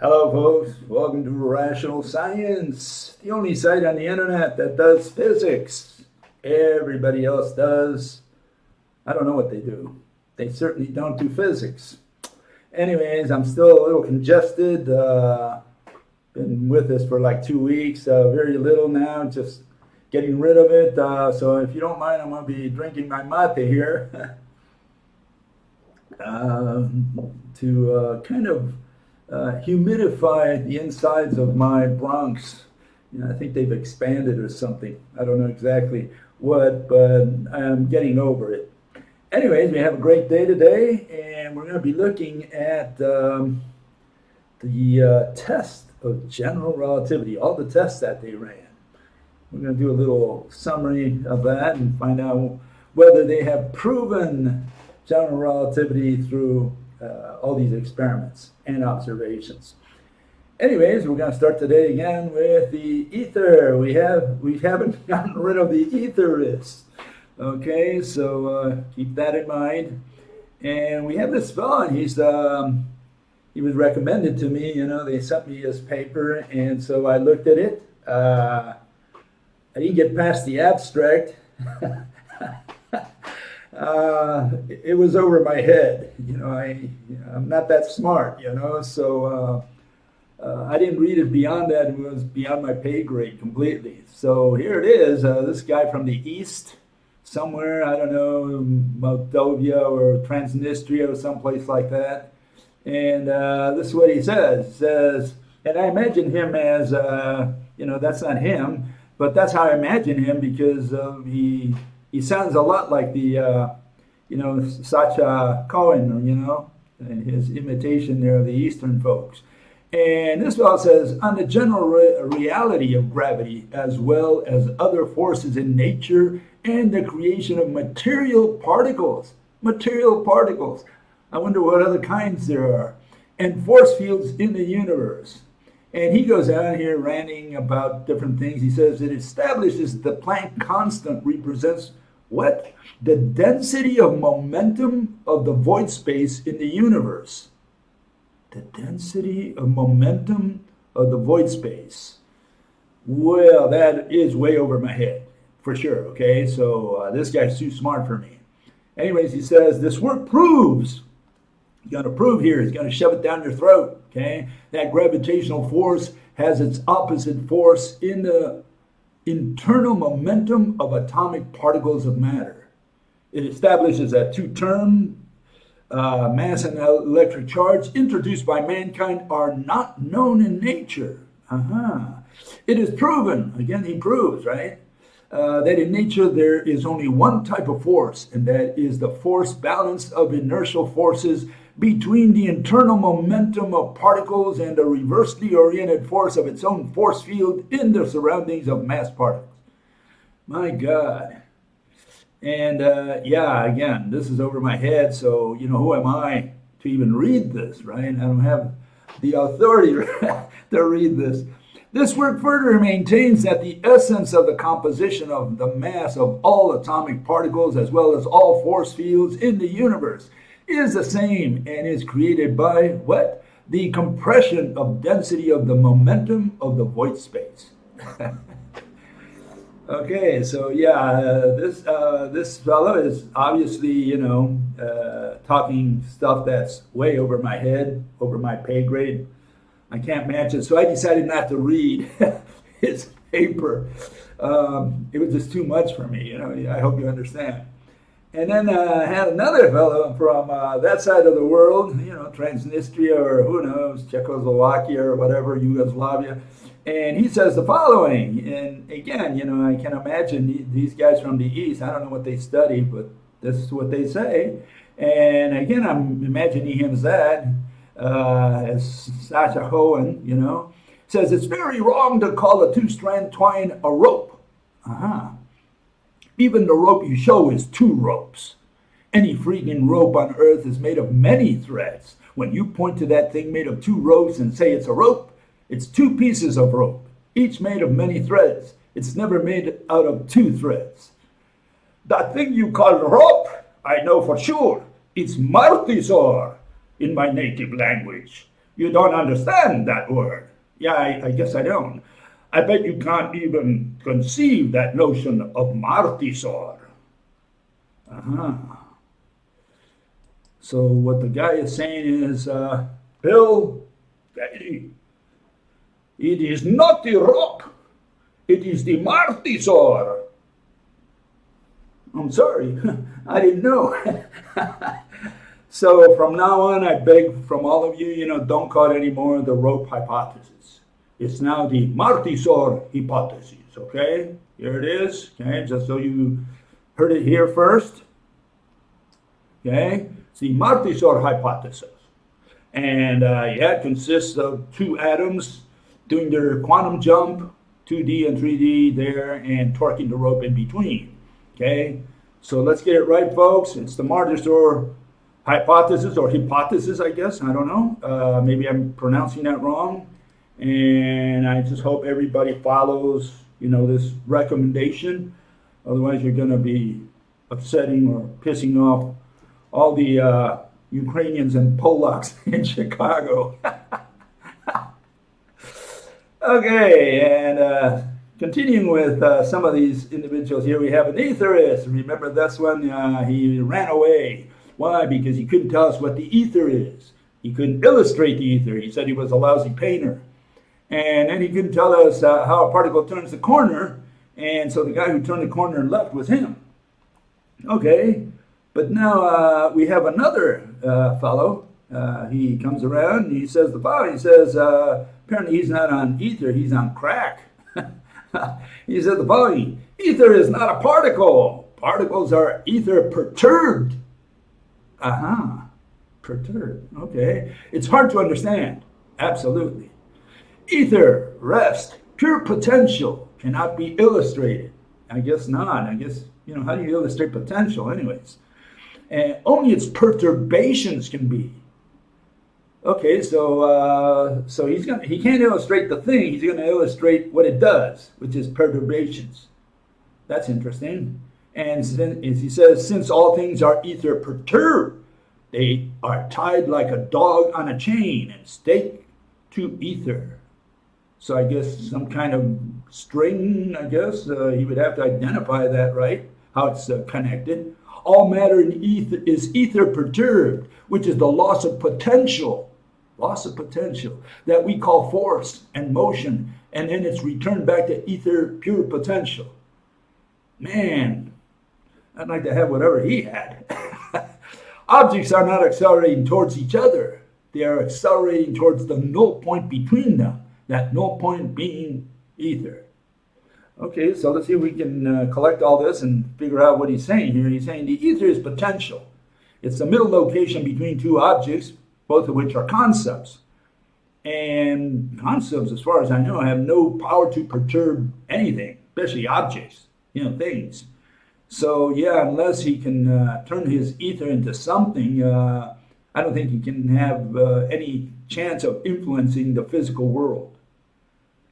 Hello, folks. Welcome to Rational Science, the only site on the internet that does physics. Everybody else does. I don't know what they do. They certainly don't do physics. Anyways, I'm still a little congested. Been with this for like 2 weeks. Very little now, just getting rid of it. So if you don't mind, I'm going to be drinking my mate here to kind of humidify the insides of my bronchs. I think they've expanded or something. I don't know exactly what, but I'm getting over it. Anyways, we have a great day today, and we're going to be looking at the test of general relativity, all the tests that they ran. We're going to do a little summary of that and find out whether they have proven general relativity through all these experiments and observations. Anyways, we're going to start today again with the ether. We haven't gotten rid of the etherists. Okay, so keep that in mind. And we have this fellow, and he was recommended to me. They sent me his paper, and so I looked at it. I didn't get past the abstract. It was over my head. I'm not that smart, so I didn't read it beyond that. It was beyond my pay grade completely. So here it is, this guy from the East, somewhere, I don't know, Moldova or Transnistria or someplace like that. And this is what he says, and I imagine him as, that's not him, but that's how I imagine him because he sounds a lot like the, Sacha Cohen, and his imitation there of the Eastern folks. And this fellow says, on the general reality of gravity, as well as other forces in nature and the creation of material particles. Material particles. I wonder what other kinds there are. And force fields in the universe. And he goes out here ranting about different things. He says it establishes the Planck constant represents what? The density of momentum of the void space in the universe. The density of momentum of the void space. Well, that is way over my head, for sure, okay? So this guy's too smart for me. Anyways, he says, this work proves, he's going to prove here, he's going to shove it down your throat, okay? That gravitational force has its opposite force in the internal momentum of atomic particles of matter. It establishes that two terms, mass and electric charge, introduced by mankind, are not known in nature. It is proven, again he proves, right, that in nature there is only one type of force, and that is the force balance of inertial forces between the internal momentum of particles and the reversely oriented force of its own force field in the surroundings of mass particles. My God. And again, this is over my head, so who am I to even read this, right? I don't have the authority to read this. This work further maintains that the essence of the composition of the mass of all atomic particles, as well as all force fields in the universe, is the same and is created by what? The compression of density of the momentum of the void space. Okay, so this fellow is obviously, talking stuff that's way over my head, over my pay grade. I can't match it, so I decided not to read his paper. It was just too much for me, I hope you understand. And then I had another fellow from that side of the world, Transnistria or who knows, Czechoslovakia or whatever, Yugoslavia. And he says the following, and again, I can imagine these guys from the East, I don't know what they study, but this is what they say. And again, I'm imagining him as that, as Sacha Cohen, says it's very wrong to call a two-strand twine a rope. Even the rope you show is two ropes. Any freaking rope on earth is made of many threads. When you point to that thing made of two ropes and say it's a rope, it's two pieces of rope, each made of many threads. It's never made out of two threads. That thing you call rope, I know for sure, it's martisor in my native language. You don't understand that word. Yeah, I guess I don't. I bet you can't even conceive that notion of martisor. Uh-huh. So what the guy is saying is, Bill, it is not the rock, it is the martisor. I'm sorry, I didn't know. So from now on, I beg from all of you, don't call it anymore the rope hypothesis. It's now the martisor hypothesis, okay? Here it is, okay? Just so you heard it here first, okay? It's the martisor hypothesis. And yeah, it consists of two atoms doing their quantum jump, 2D and 3D there, and torquing the rope in between, okay? So let's get it right, folks. It's the martisor hypothesis, or hypothesis, I guess. I don't know. Maybe I'm pronouncing that wrong. And I just hope everybody follows, this recommendation. Otherwise, you're going to be upsetting or pissing off all the Ukrainians and Polacks in Chicago. Okay, and continuing with some of these individuals here, we have an etherist. Remember this one? He ran away. Why? Because he couldn't tell us what the ether is. He couldn't illustrate the ether. He said he was a lousy painter. And then he couldn't tell us how a particle turns the corner. And so the guy who turned the corner and left was him. Okay, but now we have another fellow. He comes around and he says the following. He says, apparently he's not on ether, he's on crack. He said the following: ether is not a particle. Particles are ether perturbed. Perturbed. Okay. It's hard to understand. Absolutely. Ether, rest, pure potential cannot be illustrated. I guess not. I guess, how do you illustrate potential anyways? And only its perturbations can be. Okay, so he can't illustrate the thing. He's going to illustrate what it does, which is perturbations. That's interesting. And as he says, since all things are ether perturbed, they are tied like a dog on a chain and staked to ether. So I guess some kind of string, I guess. He would have to identify that, right? How it's connected. All matter in ether is ether perturbed, which is the loss of potential that we call force and motion, and then it's returned back to ether pure potential. Man, I'd like to have whatever he had. Objects are not accelerating towards each other. They are accelerating towards the null point between them, that null point being ether. Okay, so let's see if we can collect all this and figure out what he's saying here. He's saying the ether is potential. It's the middle location between two objects, both of which are concepts. And concepts, as far as I know, have no power to perturb anything, especially objects, things. So yeah, unless he can turn his ether into something, I don't think he can have any chance of influencing the physical world.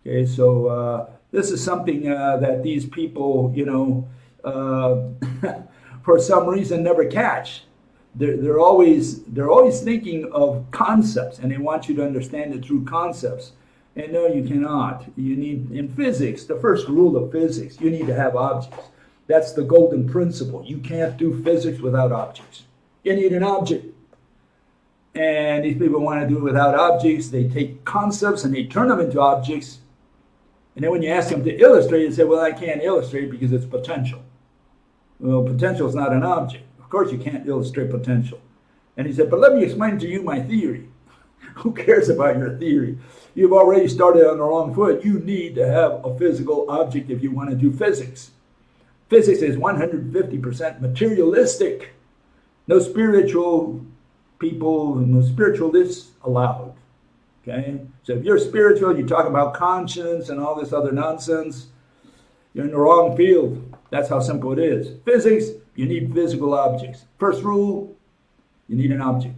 Okay, so this is something that these people, for some reason never catch. They're always thinking of concepts, and they want you to understand it through concepts. And no, you cannot. You need, in physics, the first rule of physics, you need to have objects. That's the golden principle. You can't do physics without objects. You need an object. And these people want to do it without objects. They take concepts and they turn them into objects. And then when you ask them to illustrate, they say, well, I can't illustrate because it's potential. Well, potential is not an object. Of course you can't illustrate potential. And he said, but let me explain to you my theory. Who cares about your theory? You've already started on the wrong foot. You need to have a physical object if you want to do physics. Physics is 150% materialistic. No spiritual people, no spiritualists allowed. Okay? So if you're spiritual, you talk about conscience and all this other nonsense, you're in the wrong field. That's how simple it is. Physics, you need physical objects. First rule, you need an object.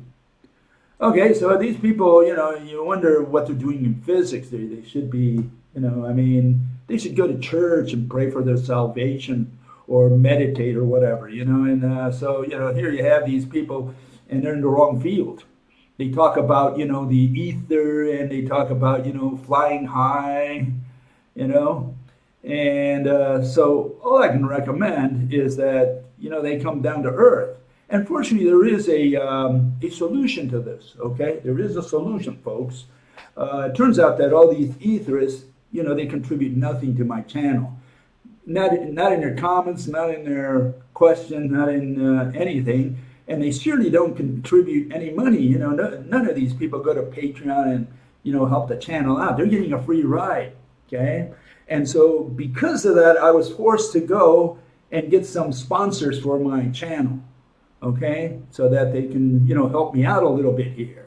Okay, so these people, you wonder what they're doing in physics. They should be, they should go to church and pray for their salvation or meditate or whatever, and so, here you have these people and they're in the wrong field. They talk about, the ether, and they talk about, flying high, you know. And so all I can recommend is that, they come down to earth. And fortunately, there is a solution to this, okay? There is a solution, folks. It turns out that all these etherists, they contribute nothing to my channel. Not in their comments, not in their questions, not in anything. And they surely don't contribute any money. None of these people go to Patreon and, help the channel out. They're getting a free ride, okay? And so because of that, I was forced to go and get some sponsors for my channel, okay? So that they can, help me out a little bit here.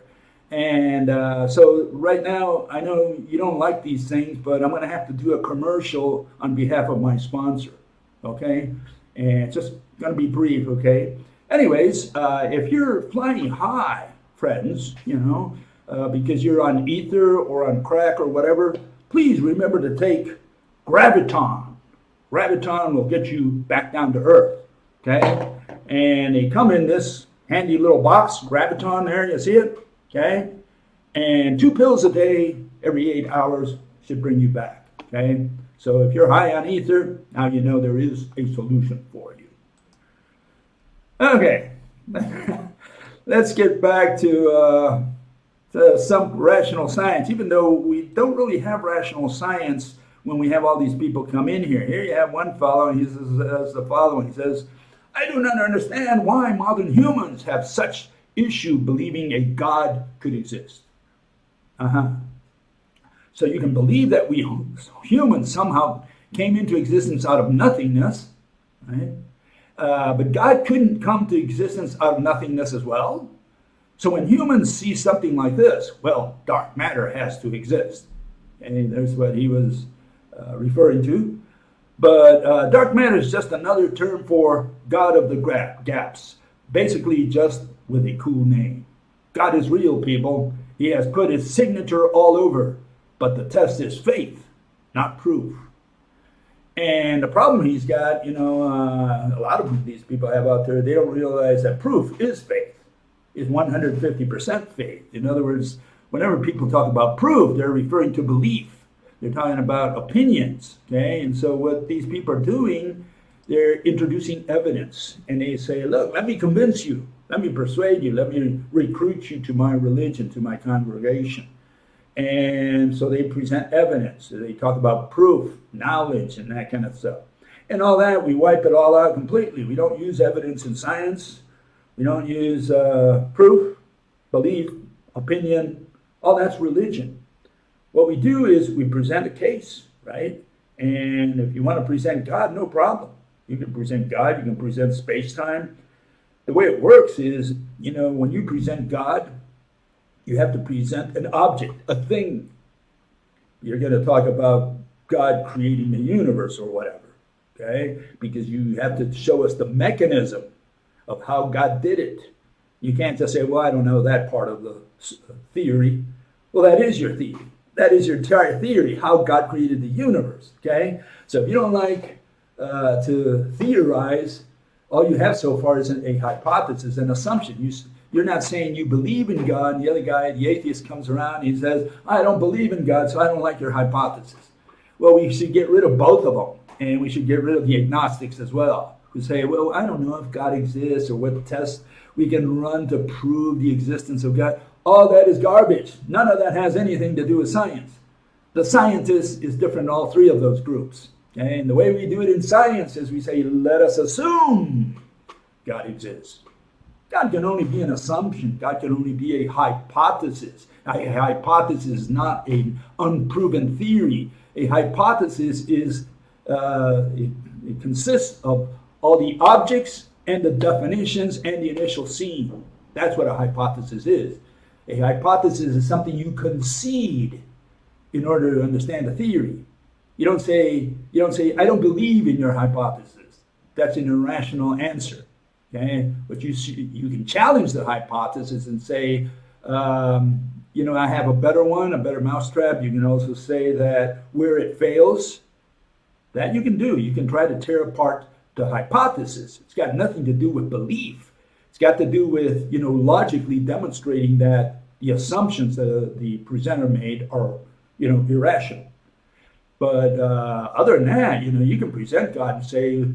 And so right now, I know you don't like these things, but I'm going to have to do a commercial on behalf of my sponsor, okay? And it's just going to be brief, okay? Anyways, if you're flying high, friends, because you're on ether or on crack or whatever, please remember to take Graviton. Graviton will get you back down to earth, okay? And they come in this handy little box, Graviton there, you see it? Okay? And 2 pills a day every 8 hours should bring you back, okay? So if you're high on ether, now you know there is a solution for you. Okay, let's get back to some rational science, even though we don't really have rational science when we have all these people come in here. Here you have one fellow, and he says the following. He says, I do not understand why modern humans have such issue believing a God could exist. So you can believe that we humans somehow came into existence out of nothingness, right? But God couldn't come to existence out of nothingness as well. So when humans see something like this, well, dark matter has to exist. And there's what he was referring to. But dark matter is just another term for God of the gaps, basically just with a cool name. God is real, people. He has put his signature all over, but the test is faith, not proof. And the problem he's got, a lot of these people have out there, they don't realize that proof is faith, is 150% faith. In other words, whenever people talk about proof, they're referring to belief. They're talking about opinions, okay? And so what these people are doing, they're introducing evidence. And they say, look, let me convince you. Let me persuade you. Let me recruit you to my religion, to my congregation. And so they present evidence. They talk about proof, knowledge, and that kind of stuff. And all that, we wipe it all out completely. We don't use evidence in science. We don't use proof, belief, opinion. All that's religion. What we do is we present a case, right? And if you want to present God, no problem. You can present God. You can present space-time. The way it works is, when you present God, you have to present an object, a thing. You're going to talk about God creating the universe or whatever, okay? Because you have to show us the mechanism of how God did it. You can't just say, well, I don't know that part of the theory. Well, that is your theory. That is your entire theory, how God created the universe, okay? So if you don't like to theorize, all you have so far is a hypothesis, an assumption. You're not saying you believe in God, and the other guy, the atheist, comes around and he says, I don't believe in God, so I don't like your hypothesis. Well, we should get rid of both of them, and we should get rid of the agnostics as well, who say, well, I don't know if God exists or what tests we can run to prove the existence of God. All that is garbage. None of that has anything to do with science. The scientist is different in all three of those groups. Okay? And the way we do it in science is we say, let us assume God exists. God can only be an assumption. God can only be a hypothesis. A hypothesis is not an unproven theory. A hypothesis is, it consists of all the objects and the definitions and the initial scene. That's what a hypothesis is. A hypothesis is something you concede in order to understand a theory. You don't say, I don't believe in your hypothesis. That's an irrational answer. Okay? But you can challenge the hypothesis and say, I have a better one, a better mousetrap. You can also say that where it fails, that you can do. You can try to tear apart the hypothesis. It's got nothing to do with belief. It's got to do with, logically demonstrating that the assumptions that the presenter made are, irrational. But other than that, you can present God and say,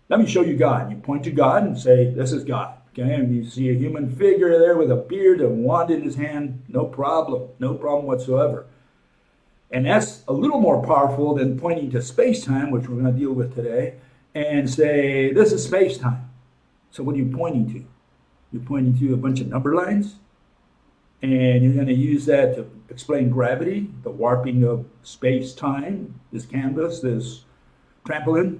let me show you God. You point to God and say, this is God. Okay, and you see a human figure there with a beard and wand in his hand, no problem whatsoever. And that's a little more powerful than pointing to space-time, which we're going to deal with today, and say, this is space-time. So what are you pointing to? You're pointing to a bunch of number lines, and you're going to use that to explain gravity, the warping of space-time, this canvas, this trampoline.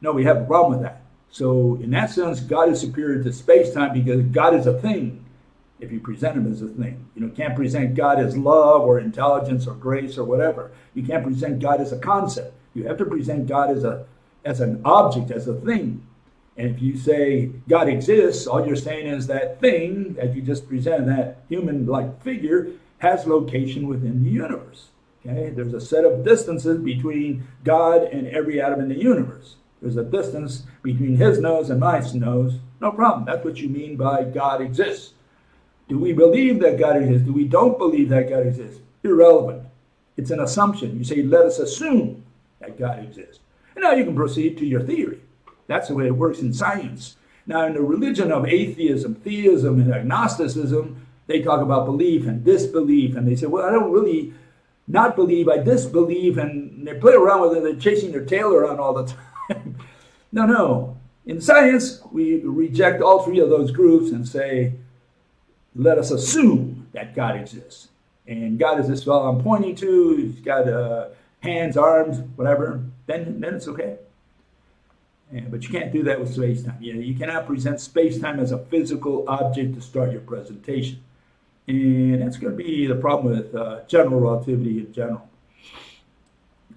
No, we have a problem with that. So in that sense, God is superior to space-time because God is a thing, if you present him as a thing. You can't present God as love or intelligence or grace or whatever. You can't present God as a concept. You have to present God as an object, as a thing. And if you say God exists, all you're saying is that thing that you just presented, that human-like figure, has location within the universe. Okay? There's a set of distances between God and every atom in the universe. There's a distance between his nose and my nose. No problem. That's what you mean by God exists. Do we believe that God exists? Do we don't believe that God exists? Irrelevant. It's an assumption. You say, let us assume that God exists. And now you can proceed to your theory. That's the way it works in science. Now, in the religion of atheism, theism, and agnosticism, they talk about belief and disbelief. And they say, well, I don't really not believe, I disbelieve. And they play around with it. They're chasing their tail around all the time. No. In science, we reject all three of those groups and say, let us assume that God exists. And God is this fellow I'm pointing to. He's got hands, arms, whatever. Then it's okay. But you can't do that with space-time. You cannot present space-time as a physical object to start your presentation. And that's going to be the problem with general relativity in general.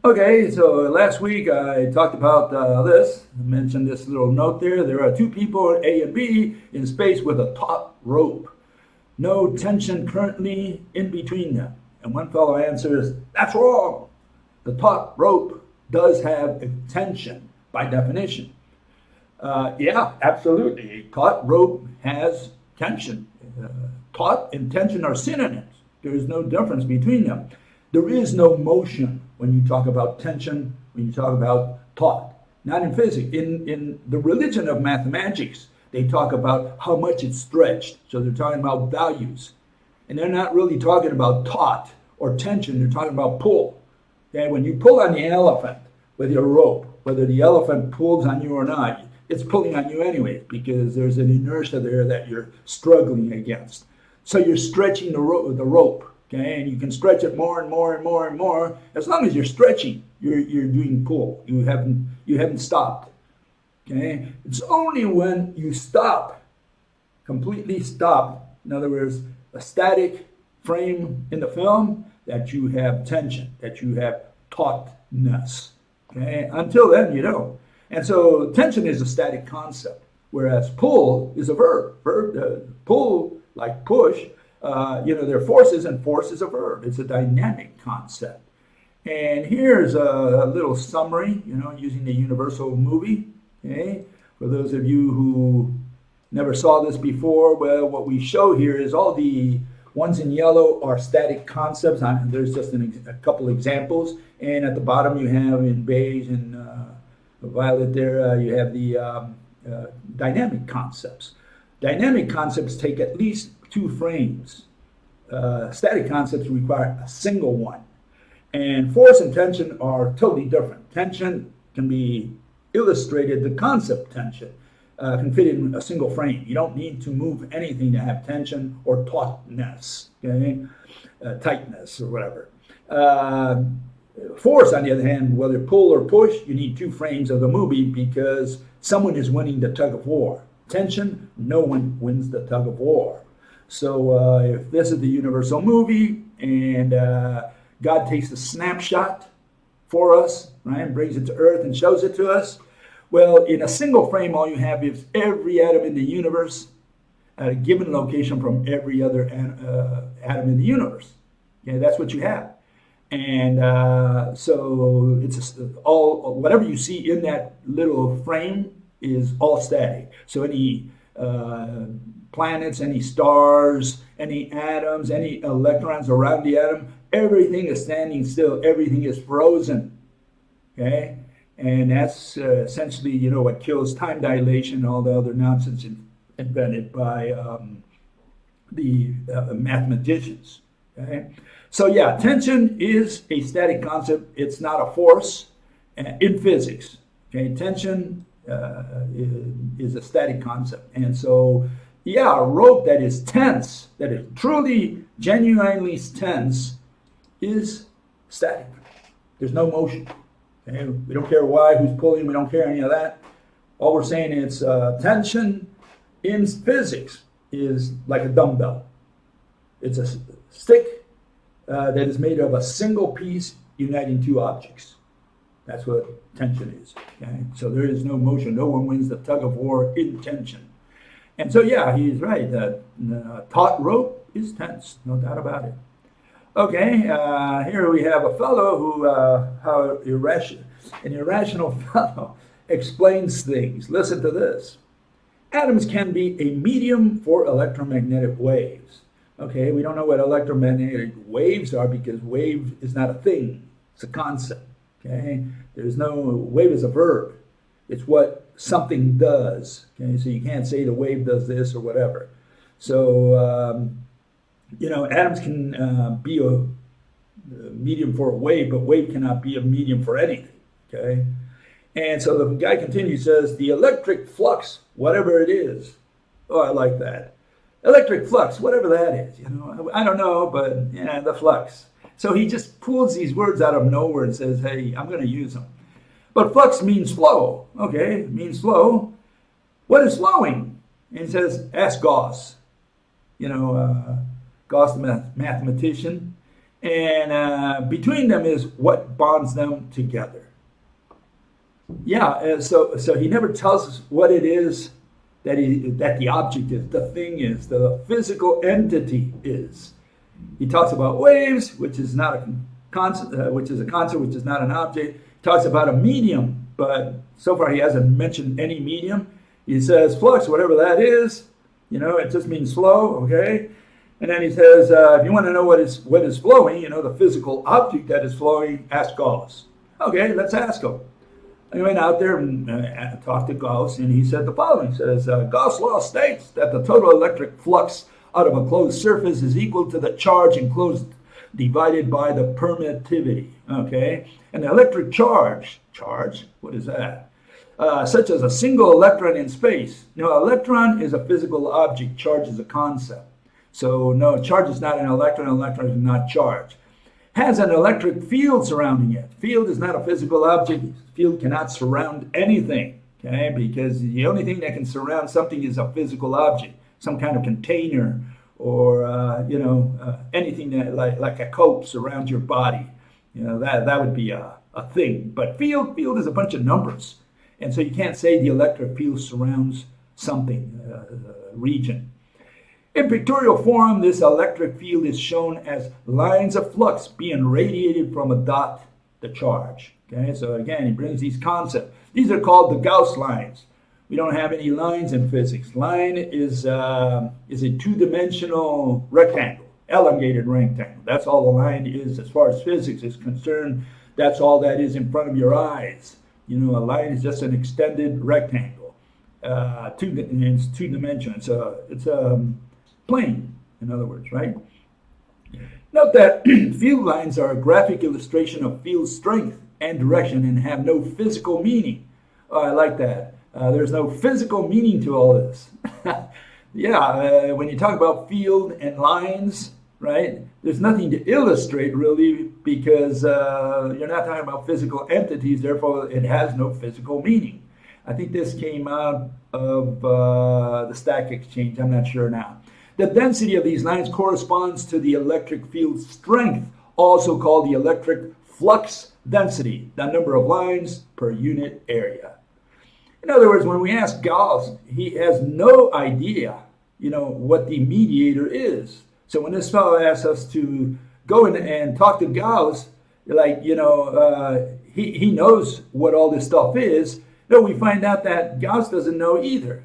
Okay, so last week I talked about this. I mentioned this little note there. There are two people, A and B, in space with a taut rope. No tension currently in between them. And one fellow answers, that's wrong. The taut rope does have a tension by definition. Yeah, absolutely. A taut rope has tension. Taut and tension are synonyms. There is no difference between them. There is no motion when you talk about tension, when you talk about taut. Not in physics. In the religion of mathematics, they talk about how much it's stretched. So they're talking about values. And they're not really talking about taut or tension. They're talking about pull. Okay? When you pull on the elephant with your rope, whether the elephant pulls on you or not, it's pulling on you anyway because there's an inertia there that you're struggling against. So you're stretching the rope. Okay, and you can stretch it more and more and more and more. As long as you're stretching, you're doing pull. You haven't stopped. Okay, it's only when you stop, completely stop. In other words, a static frame in the film, that you have tension, that you have tautness. Okay, until then you don't. And so tension is a static concept, whereas pull is a verb. Pull, like push. They're forces, and force is a verb. It's a dynamic concept. And here's a little summary, using the Universal movie. Okay, for those of you who never saw this before, well, what we show here is all the ones in yellow are static concepts. There's just a couple examples. And at the bottom you have in beige and violet there, you have the dynamic concepts. Dynamic concepts take at least 2 frames. Static concepts require a single one. And force and tension are totally different. Tension can be illustrated, the concept tension can fit in a single frame. You don't need to move anything to have tension or tautness, okay? Tightness or whatever. Force, on the other hand, whether pull or push, you need 2 frames of the movie because someone is winning the tug of war. Tension, no one wins the tug of war. So if this is the Universal movie and God takes a snapshot for us, right, and brings it to Earth and shows it to us, well, in a single frame, all you have is every atom in the universe at a given location from every other atom in the universe. Okay, that's what you have. And so it's all, whatever you see in that little frame is all static. So any planets, any stars, any atoms, any electrons around the atom, everything is standing still. Everything is frozen. Okay? And that's essentially, you know, what kills time dilation and all the other nonsense invented by the mathematicians. Okay? So yeah, tension is a static concept. It's not a force in physics. Okay, tension is a static concept, and so yeah, a rope that is tense, that is truly, genuinely tense, is static. There's no motion. Okay? We don't care why, who's pulling. We don't care any of that. All we're saying is tension in physics is like a dumbbell. It's a stick that is made of a single piece uniting two objects. That's what tension is. Okay? So there is no motion. No one wins the tug of war in tension. And so, yeah, he's right. The taut rope is tense, no doubt about it. Okay, here we have a fellow who, an irrational fellow explains things. Listen to this. Atoms can be a medium for electromagnetic waves. Okay, we don't know what electromagnetic waves are because wave is not a thing. It's a concept. Okay, there's no wave is a verb. It's what something does. Okay, so you can't say the wave does this or whatever. So you know, atoms can be a medium for a wave, but wave cannot be a medium for anything. Okay, and so the guy continues, says the electric flux, whatever it is. Oh, I like that. Electric flux, whatever that is. You know, I don't know, but yeah, the flux. So he just pulls these words out of nowhere and says, hey, I'm going to use them. But flux means flow. Okay, it means flow. What is flowing? And he says, ask Gauss. You know, Gauss the mathematician. And between them is what bonds them together. Yeah, so he never tells us what it is that the object is, the thing is, the physical entity is. He talks about waves, which is not a concept, which is a concept, which is not an object. He talks about a medium, but so far he hasn't mentioned any medium. He says flux, whatever that is, you know, it just means flow, okay? And then he says, if you want to know what is flowing, you know, the physical object that is flowing, ask Gauss. Okay, let's ask him. I went out there and talked to Gauss, and he said the following. He says, Gauss' law states that the total electric flux out of a closed surface is equal to the charge enclosed divided by the permittivity, okay? And the electric charge, what is that? Such as a single electron in space. Now, electron is a physical object, charge is a concept. So, no, charge is not an electron is not charge. Has an electric field surrounding it. Field is not a physical object. Field cannot surround anything, okay? Because the only thing that can surround something is a physical object, some kind of container, or you know, anything that like a coat surrounds your body. You know, that would be a thing. But field is a bunch of numbers, and so you can't say the electric field surrounds something, region. In pictorial form, this electric field is shown as lines of flux being radiated from a dot, the charge. Okay, so again, he brings these concepts. These are called the Gauss lines. We don't have any lines in physics. Line is a two-dimensional rectangle, elongated rectangle. That's all a line is as far as physics is concerned. That's all that is in front of your eyes. You know, a line is just an extended rectangle. It's two-dimensional. It's a plane, in other words, right? Note that field lines are a graphic illustration of field strength and direction and have no physical meaning. Oh, I like that. There's no physical meaning to all this. Yeah, when you talk about field and lines, right, there's nothing to illustrate really because you're not talking about physical entities, therefore it has no physical meaning. I think this came out of the stack exchange, I'm not sure now. The density of these lines corresponds to the electric field strength, also called the electric flux density, the number of lines per unit area. In other words, when we ask Gauss, he has no idea, you know, what the mediator is. So when this fellow asks us to go in and talk to Gauss, like, you know, he knows what all this stuff is. No, we find out that Gauss doesn't know either.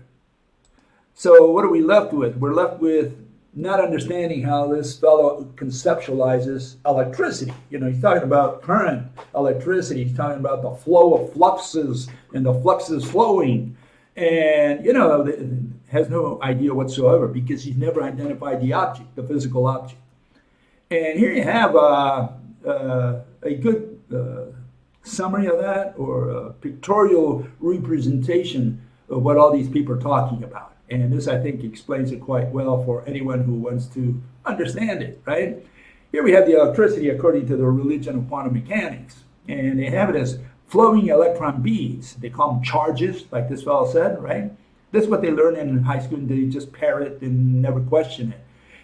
So what are we left with? We're left with not understanding how this fellow conceptualizes electricity. You know, he's talking about current, electricity. He's talking about the flow of fluxes and the fluxes flowing. And, you know, has no idea whatsoever because he's never identified the object, the physical object. And here you have a good summary of that, or a pictorial representation of what all these people are talking about. And this, I think, explains it quite well for anyone who wants to understand it, right? Here we have the electricity according to the religion of quantum mechanics. And they have it as flowing electron beads. They call them charges, like this fellow said, right? This is what they learn in high school, and they just parrot and never question it.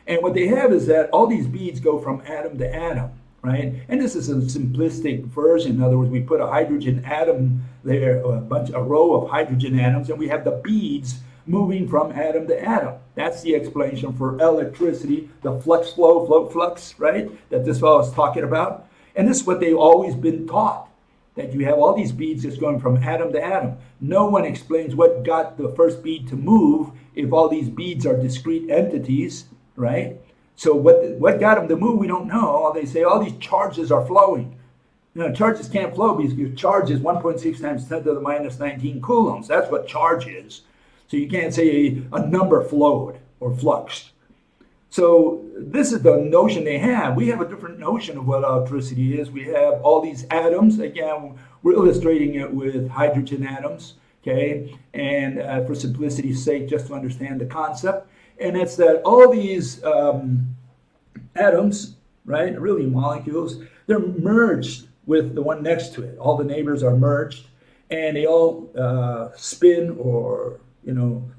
And what they have is that all these beads go from atom to atom, right? And this is a simplistic version. In other words, we put a hydrogen atom there, a row of hydrogen atoms, and we have the beads moving from atom to atom. That's the explanation for electricity, the flux flow flux, right? That this fellow is talking about. And this is what they've always been taught, that you have all these beads just going from atom to atom. No one explains what got the first bead to move if all these beads are discrete entities, right? So what got them to move, we don't know. They say all these charges are flowing. You know, charges can't flow because your charge is 1.6 times 10 to the minus 19 coulombs. That's what charge is. So you can't say a number flowed or fluxed. So this is the notion they have. We have a different notion of what electricity is. We have all these atoms. Again, we're illustrating it with hydrogen atoms, okay? And for simplicity's sake, just to understand the concept. And it's that all these atoms, right, really molecules, they're merged with the one next to it. All the neighbors are merged, and they all spin or, you know,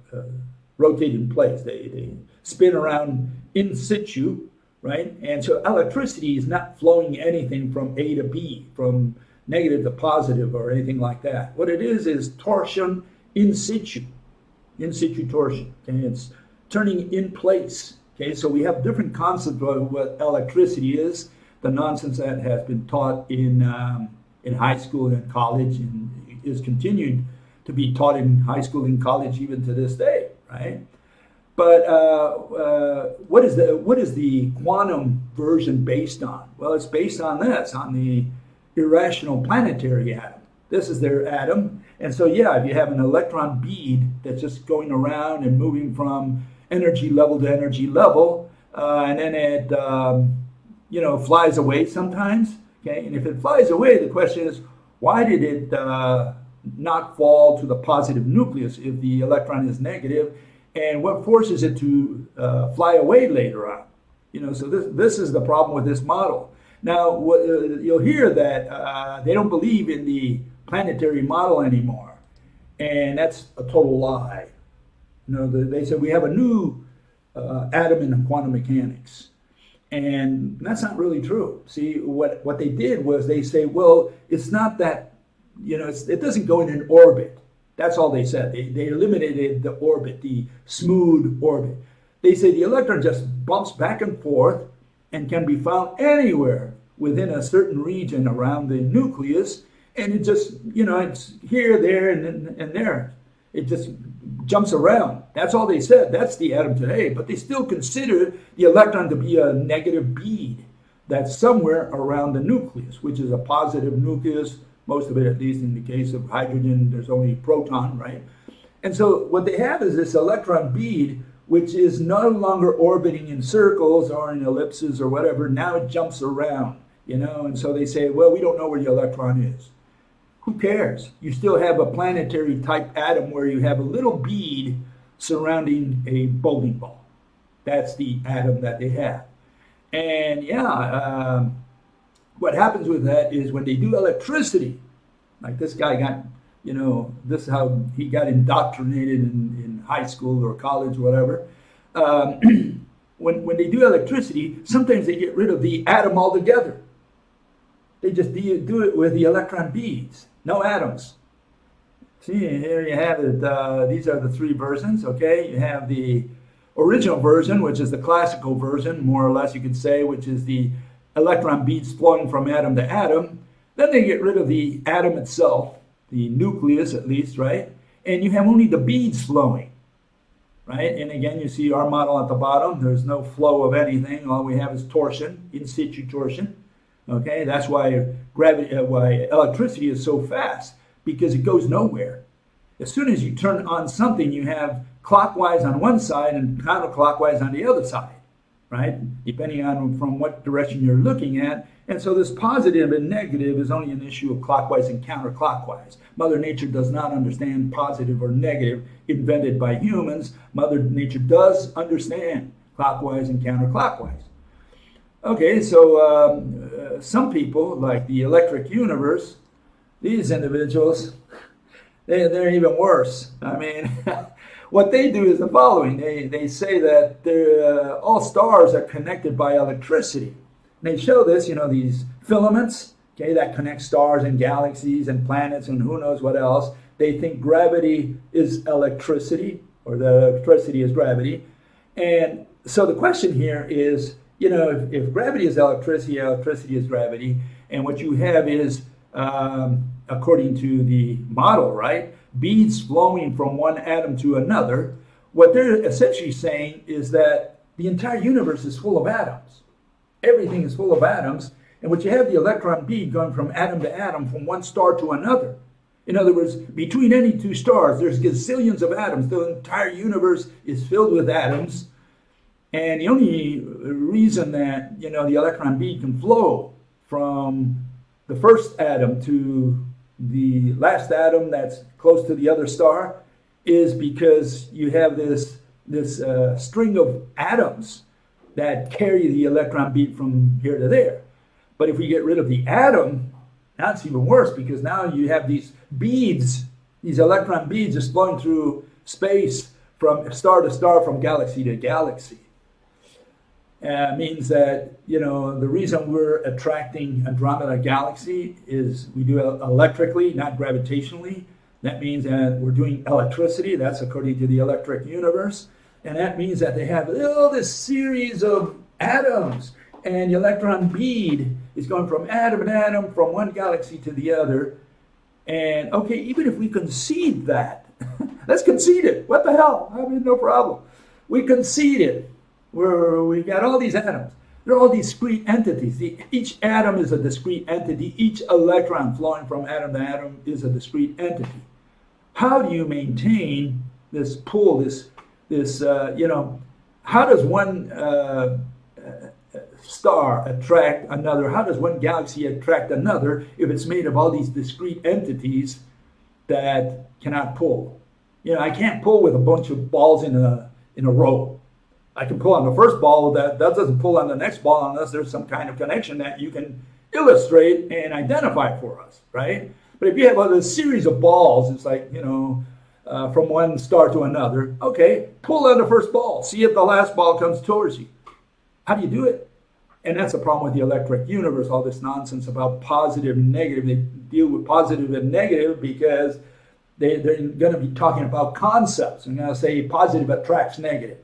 rotate in place. They spin around in situ, right? And so electricity is not flowing anything from A to B, from negative to positive or anything like that. What it is torsion in situ torsion. Okay, it's turning in place. Okay, so we have different concepts of what electricity is. The nonsense that has been taught in high school and college and is continued to be taught in high school and college even to this day, right? But what is the quantum version based on? Well, it's based on this, on the irrational planetary atom. This is their atom. And so, yeah, if you have an electron bead that's just going around and moving from energy level to energy level, and then it, flies away sometimes, okay? And if it flies away, the question is, why did it not fall to the positive nucleus if the electron is negative? And what forces it to fly away later on? You know, so this is the problem with this model. Now, you'll hear that they don't believe in the planetary model anymore, and that's a total lie. You know, they said we have a new atom in quantum mechanics, and that's not really true. See, what they did was they say, well, it's not that, you know, it doesn't go in an orbit. That's all they said. They eliminated the orbit, the smooth orbit. They say the electron just bumps back and forth and can be found anywhere within a certain region around the nucleus, and it just, you know, it's here, there, and there. It just jumps around. That's all they said. That's the atom today. But they still consider the electron to be a negative bead that's somewhere around the nucleus, which is a positive nucleus. Most of it, at least in the case of hydrogen, there's only a proton, right? And so what they have is this electron bead, which is no longer orbiting in circles or in ellipses or whatever. Now it jumps around, you know? And so they say, well, we don't know where the electron is. Who cares? You still have a planetary type atom where you have a little bead surrounding a bowling ball. That's the atom that they have. And yeah, what happens with that is when they do electricity, like this guy got, you know, this is how he got indoctrinated in high school or college, whatever. When they do electricity, sometimes they get rid of the atom altogether. They just do it with the electron beads, no atoms. See, here you have it. These are the three versions, okay? You have the original version, which is the classical version, more or less you could say, which is the electron beads flowing from atom to atom. Then they get rid of the atom itself, the nucleus at least, right? And you have only the beads flowing, right? And again, you see our model at the bottom. There's no flow of anything. All we have is torsion, in situ torsion. Okay, that's why why electricity is so fast, because it goes nowhere. As soon as you turn on something, you have clockwise on one side and counterclockwise on the other side, right? Depending on from what direction you're looking at. And so this positive and negative is only an issue of clockwise and counterclockwise. Mother Nature does not understand positive or negative invented by humans. Mother Nature does understand clockwise and counterclockwise. Okay, so some people, like the electric universe, these individuals, they're even worse. I mean, what they do is the following. They say that all stars are connected by electricity. And they show this, these filaments, okay, that connect stars and galaxies and planets and who knows what else. They think gravity is electricity, or the electricity is gravity. And so the question here is, if gravity is electricity, electricity is gravity, and what you have is, according to the model, right, beads flowing from one atom to another, what they're essentially saying is that the entire universe is full of atoms. Everything is full of atoms, and what you have the electron bead going from atom to atom, from one star to another. In other words, between any two stars, there's gazillions of atoms. The entire universe is filled with atoms. And the only reason that, the electron bead can flow from the first atom to the last atom that's close to the other star is because you have this string of atoms that carry the electron bead from here to there. But if we get rid of the atom, now it's even worse, because now you have these beads, these electron beads just flowing through space from star to star, from galaxy to galaxy. Means that, the reason we're attracting Andromeda Galaxy is we do it electrically, not gravitationally. That means that we're doing electricity. That's according to the electric universe. And that means that they have all this series of atoms. And the electron bead is going from atom to atom, from one galaxy to the other. And, okay, even if we concede that, let's concede it. What the hell? I mean, no problem. We concede it. We got all these atoms. They're all discrete entities. Each atom is a discrete entity. Each electron flowing from atom to atom is a discrete entity. How do you maintain this pull, how does one star attract another? How does one galaxy attract another if it's made of all these discrete entities that cannot pull? I can't pull with a bunch of balls in a row. I can pull on the first ball, that doesn't pull on the next ball unless there's some kind of connection that you can illustrate and identify for us, right? But if you have a series of balls, it's like, from one star to another, okay, pull on the first ball, see if the last ball comes towards you. How do you do it? And that's the problem with the electric universe, all this nonsense about positive and negative. They deal with positive and negative because they're going to be talking about concepts. They're going to say positive attracts negative.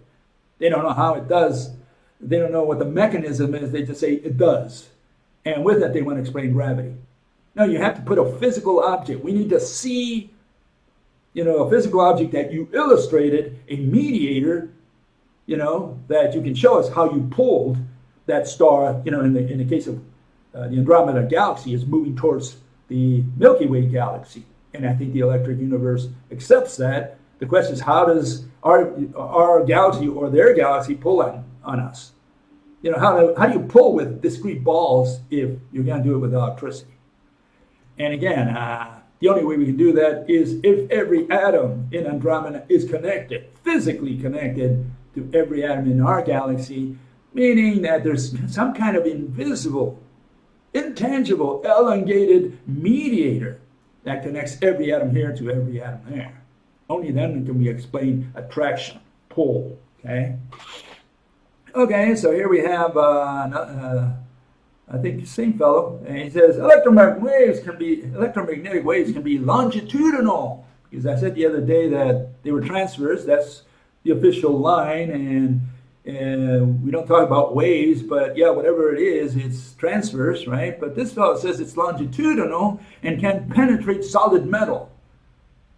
They don't know how it does. They don't know what the mechanism is. They just say it does. And with that, they want to explain gravity. No, you have to put a physical object. We need to see, a physical object that you illustrated, a mediator, that you can show us how you pulled that star, in the case of the Andromeda Galaxy, is moving towards the Milky Way galaxy. And I think the electric universe accepts that. The question is, how does our galaxy or their galaxy pull on us? How do you pull with discrete balls if you're going to do it with electricity? And again, the only way we can do that is if every atom in Andromeda is connected, physically connected to every atom in our galaxy, meaning that there's some kind of invisible, intangible, elongated mediator that connects every atom here to every atom there. Only then can we explain attraction, pull, okay? Okay, so here we have, I think the same fellow, and he says electromagnetic waves can be longitudinal. Because I said the other day that they were transverse, that's the official line, and we don't talk about waves, but yeah, whatever it is, it's transverse, right? But this fellow says it's longitudinal and can penetrate solid metal.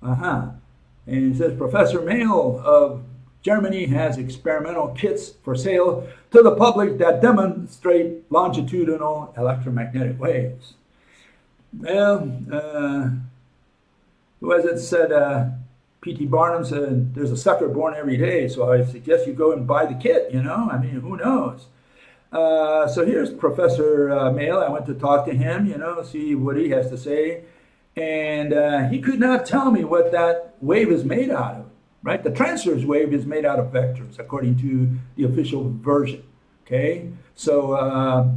And it says Professor Mail of Germany has experimental kits for sale to the public that demonstrate longitudinal electromagnetic waves. Well, who has it said, P.T. Barnum said, there's a sucker born every day, so I suggest you go and buy the kit, you know? I mean, who knows? So here's Professor Mail. I went to talk to him, you know, see what he has to say. And he could not tell me what that wave is made out of, right? The transverse wave is made out of vectors, according to the official version, okay? So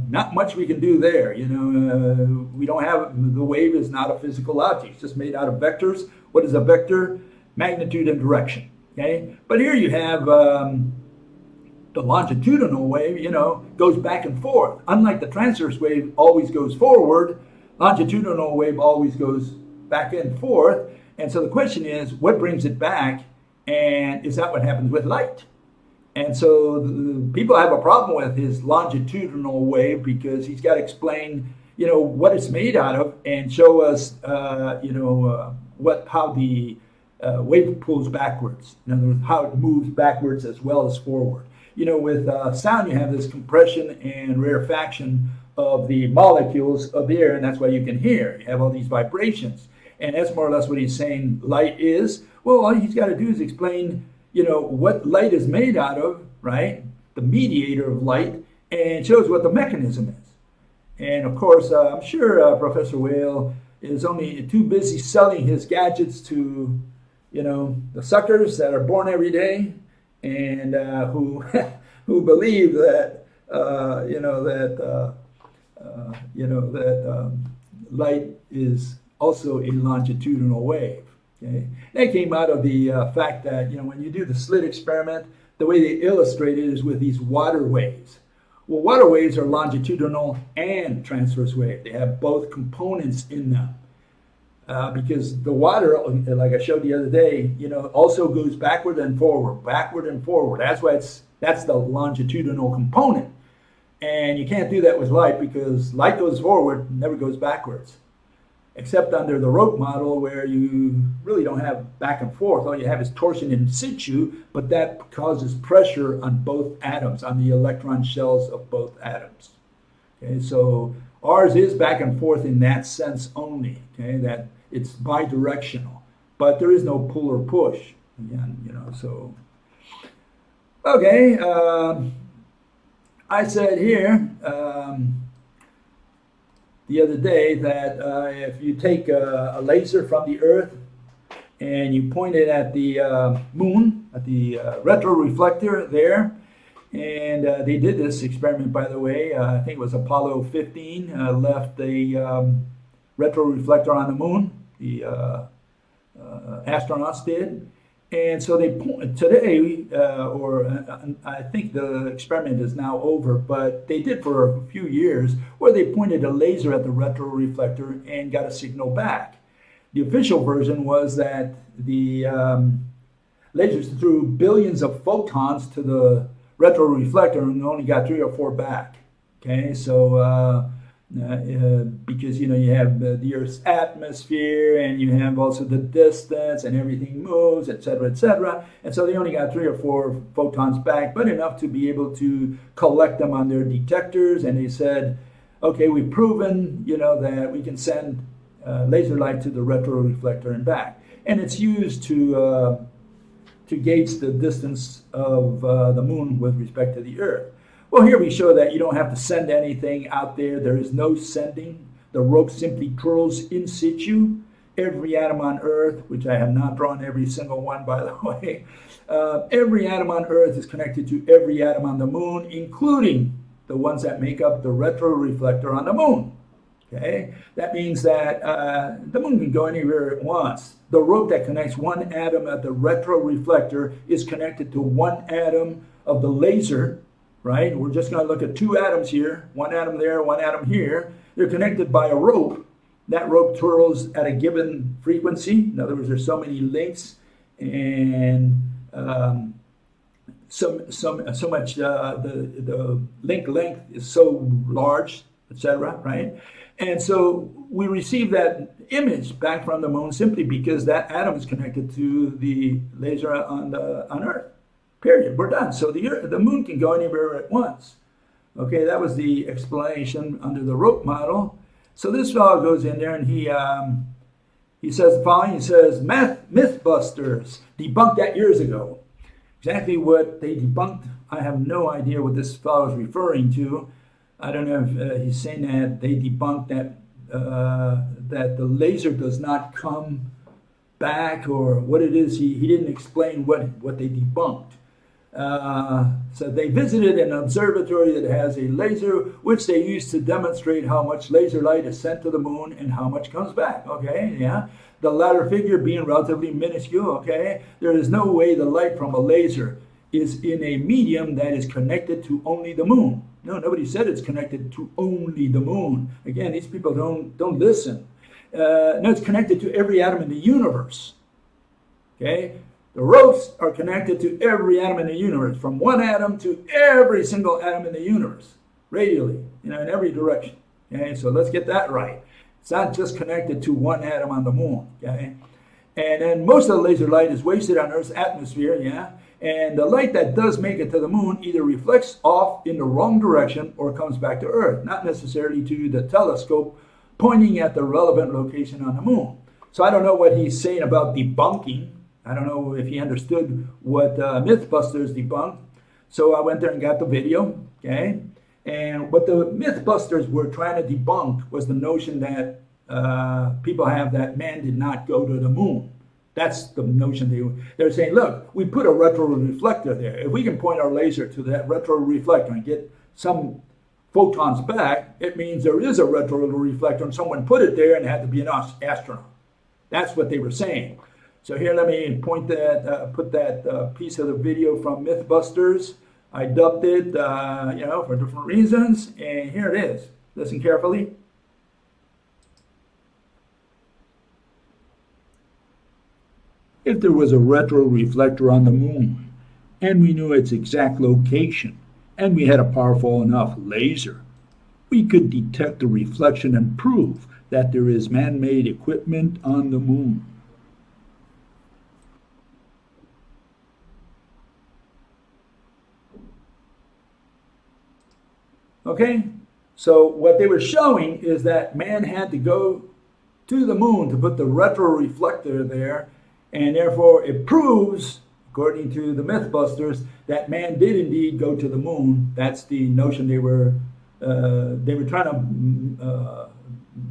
not much we can do there, you know. We don't have, the wave is not a physical object. It's just made out of vectors. What is a vector? Magnitude and direction, okay? But here you have the longitudinal wave, you know, goes back and forth. Unlike the transverse wave always goes forward, longitudinal wave always goes back and forth. And so the question is, what brings it back? And is that what happens with light? And so people have a problem with his longitudinal wave because he's got to explain, you know, what it's made out of and show us, how the wave pulls backwards. In other words, how it moves backwards as well as forward. You know, with sound, you have this compression and rarefaction of the molecules of the air, and that's why you can hear. You have all these vibrations. And that's more or less what he's saying light is. Well, all he's got to do is explain, you know, what light is made out of, right? The mediator of light, and shows what the mechanism is. And of course, I'm sure Professor Whale is only too busy selling his gadgets to, you know, the suckers that are born every day and who who believe that light is also a longitudinal wave. Okay, that came out of the fact that, you know, when you do the slit experiment, the way they illustrate it is with these water waves. Well, water waves are longitudinal and transverse wave. They have both components in them. Because the water, like I showed the other day, you know, also goes backward and forward, backward and forward. That's why that's the longitudinal component. And you can't do that with light because light goes forward, never goes backwards. Except under the rope model where you really don't have back and forth. All you have is torsion in situ, but that causes pressure on both atoms, on the electron shells of both atoms. Okay, so ours is back and forth in that sense only, okay, that it's bidirectional, but there is no pull or push. Again, you know, so, okay, I said here the other day that if you take a laser from the Earth and you point it at the moon, at the retroreflector there, and they did this experiment, by the way, I think it was Apollo 15, left the retroreflector on the moon, the astronauts did. And so they today, I think the experiment is now over, but they did for a few years where they pointed a laser at the retroreflector and got a signal back. The official version was that the lasers threw billions of photons to the retroreflector and only got 3 or 4 back. Okay, so because, you know, you have the Earth's atmosphere and you have also the distance and everything moves, etc., and so they only got 3 or 4 photons back, but enough to be able to collect them on their detectors. And they said, okay, we've proven, you know, that we can send laser light to the retroreflector and back, and it's used to gauge the distance of the moon with respect to the Earth. Well, here we show that you don't have to send anything out there. There is no sending. The rope simply twirls in situ. Every atom on Earth, which I have not drawn every single one, by the way, every atom on Earth is connected to every atom on the moon, including the ones that make up the retroreflector on the moon. Okay, that means that the moon can go anywhere it wants. The rope that connects one atom at the retroreflector is connected to one atom of the laser. Right? We're just going to look at 2 atoms here, 1 atom there, 1 atom here. They're connected by a rope. That rope twirls at a given frequency. In other words, there's so many links, and so much the link length is so large, etc. Right? And so we receive that image back from the moon simply because that atom is connected to the laser on Earth. Period. We're done. So the moon can go anywhere at once. Okay, that was the explanation under the rope model. So this fellow goes in there and he says the following. He says, Mythbusters debunked that years ago. Exactly what they debunked, I have no idea what this fellow is referring to. I don't know if he's saying that they debunked that the laser does not come back, or what it is. He didn't explain what they debunked. So they visited an observatory that has a laser, which they use to demonstrate how much laser light is sent to the moon and how much comes back. Okay, yeah. The latter figure being relatively minuscule. Okay, there is no way the light from a laser is in a medium that is connected to only the moon. No, nobody said it's connected to only the moon. Again, these people don't listen. No, it's connected to every atom in the universe. Okay. The ropes are connected to every atom in the universe, from one atom to every single atom in the universe, radially, in every direction. Okay, so let's get that right. It's not just connected to one atom on the moon. Okay, and then most of the laser light is wasted on Earth's atmosphere. Yeah, and the light that does make it to the moon either reflects off in the wrong direction or comes back to Earth, not necessarily to the telescope pointing at the relevant location on the moon. So I don't know what he's saying about debunking. I don't know if he understood what Mythbusters debunked. So I went there and got the video, okay? And what the Mythbusters were trying to debunk was the notion that people have that man did not go to the moon. That's the notion they're saying, look, we put a retroreflector there. If we can point our laser to that retroreflector and get some photons back, it means there is a retroreflector and someone put it there and had to be an astronaut. That's what they were saying. So here, let me put that piece of the video from Mythbusters. I dubbed it, for different reasons, and here it is. Listen carefully. If there was a retroreflector on the moon, and we knew its exact location, and we had a powerful enough laser, we could detect the reflection and prove that there is man-made equipment on the moon. Okay, so what they were showing is that man had to go to the moon to put the retroreflector there, and therefore it proves, according to the Mythbusters, that man did indeed go to the moon. That's the notion they were trying to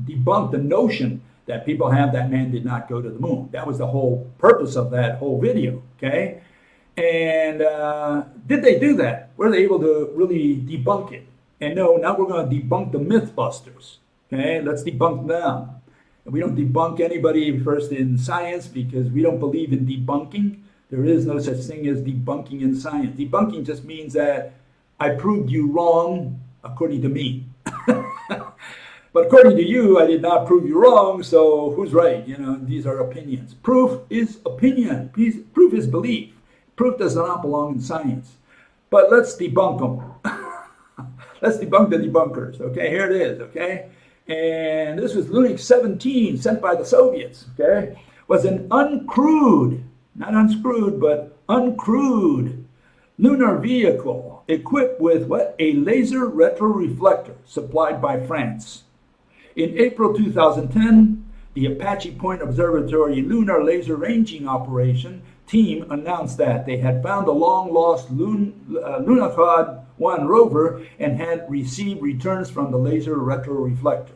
debunk the notion that people have that man did not go to the moon. That was the whole purpose of that whole video, okay? And did they do that? Were they able to really debunk it? And no, now we're going to debunk the Mythbusters. Okay, let's debunk them. And we don't debunk anybody first in science because we don't believe in debunking. There is no such thing as debunking in science. Debunking just means that I proved you wrong according to me. But according to you, I did not prove you wrong, so who's right? These are opinions. Proof is opinion. Proof is belief. Proof does not belong in science. But let's debunk them. Let's debunk the debunkers. Okay, here it is, okay? And this was Lunik 17, sent by the Soviets, okay? Was an uncrewed, not unscrewed, but uncrewed lunar vehicle equipped with what? A laser retroreflector supplied by France. In April 2010, the Apache Point Observatory Lunar Laser Ranging Operation team announced that they had found the long-lost Lunokhod 1 rover and had received returns from the laser retroreflector.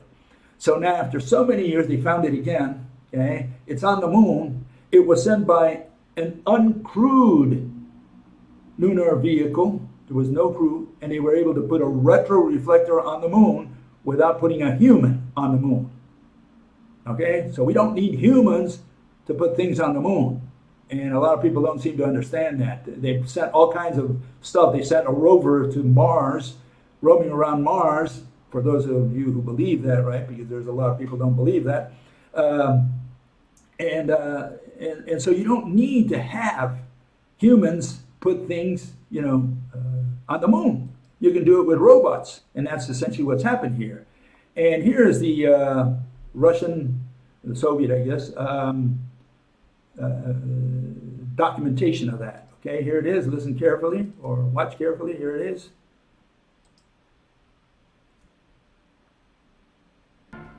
So now, after so many years, they found it again. Okay, it's on the moon. It was sent by an uncrewed lunar vehicle. There was no crew, and they were able to put a retroreflector on the moon without putting a human on the moon. Okay, so we don't need humans to put things on the moon. And a lot of people don't seem to understand that. They've sent all kinds of stuff. They sent a rover to Mars, roaming around Mars, for those of you who believe that, right? Because there's a lot of people who don't believe that. And so you don't need to have humans put things, on the moon. You can do it with robots, and that's essentially what's happened here. And here is the the Soviet, I guess, documentation of that. Okay, here it is. Listen carefully or watch carefully. Here it is.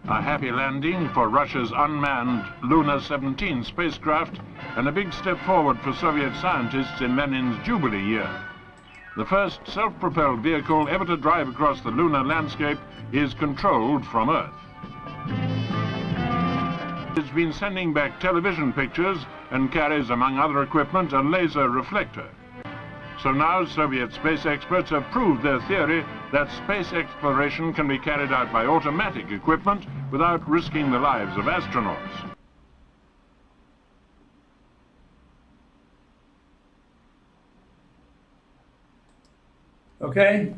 A happy landing for Russia's unmanned Luna 17 spacecraft and a big step forward for Soviet scientists in Lenin's Jubilee year. The first self-propelled vehicle ever to drive across the lunar landscape is controlled from Earth. It's been sending back television pictures and carries, among other equipment, a laser reflector. So now Soviet space experts have proved their theory that space exploration can be carried out by automatic equipment without risking the lives of astronauts. Okay,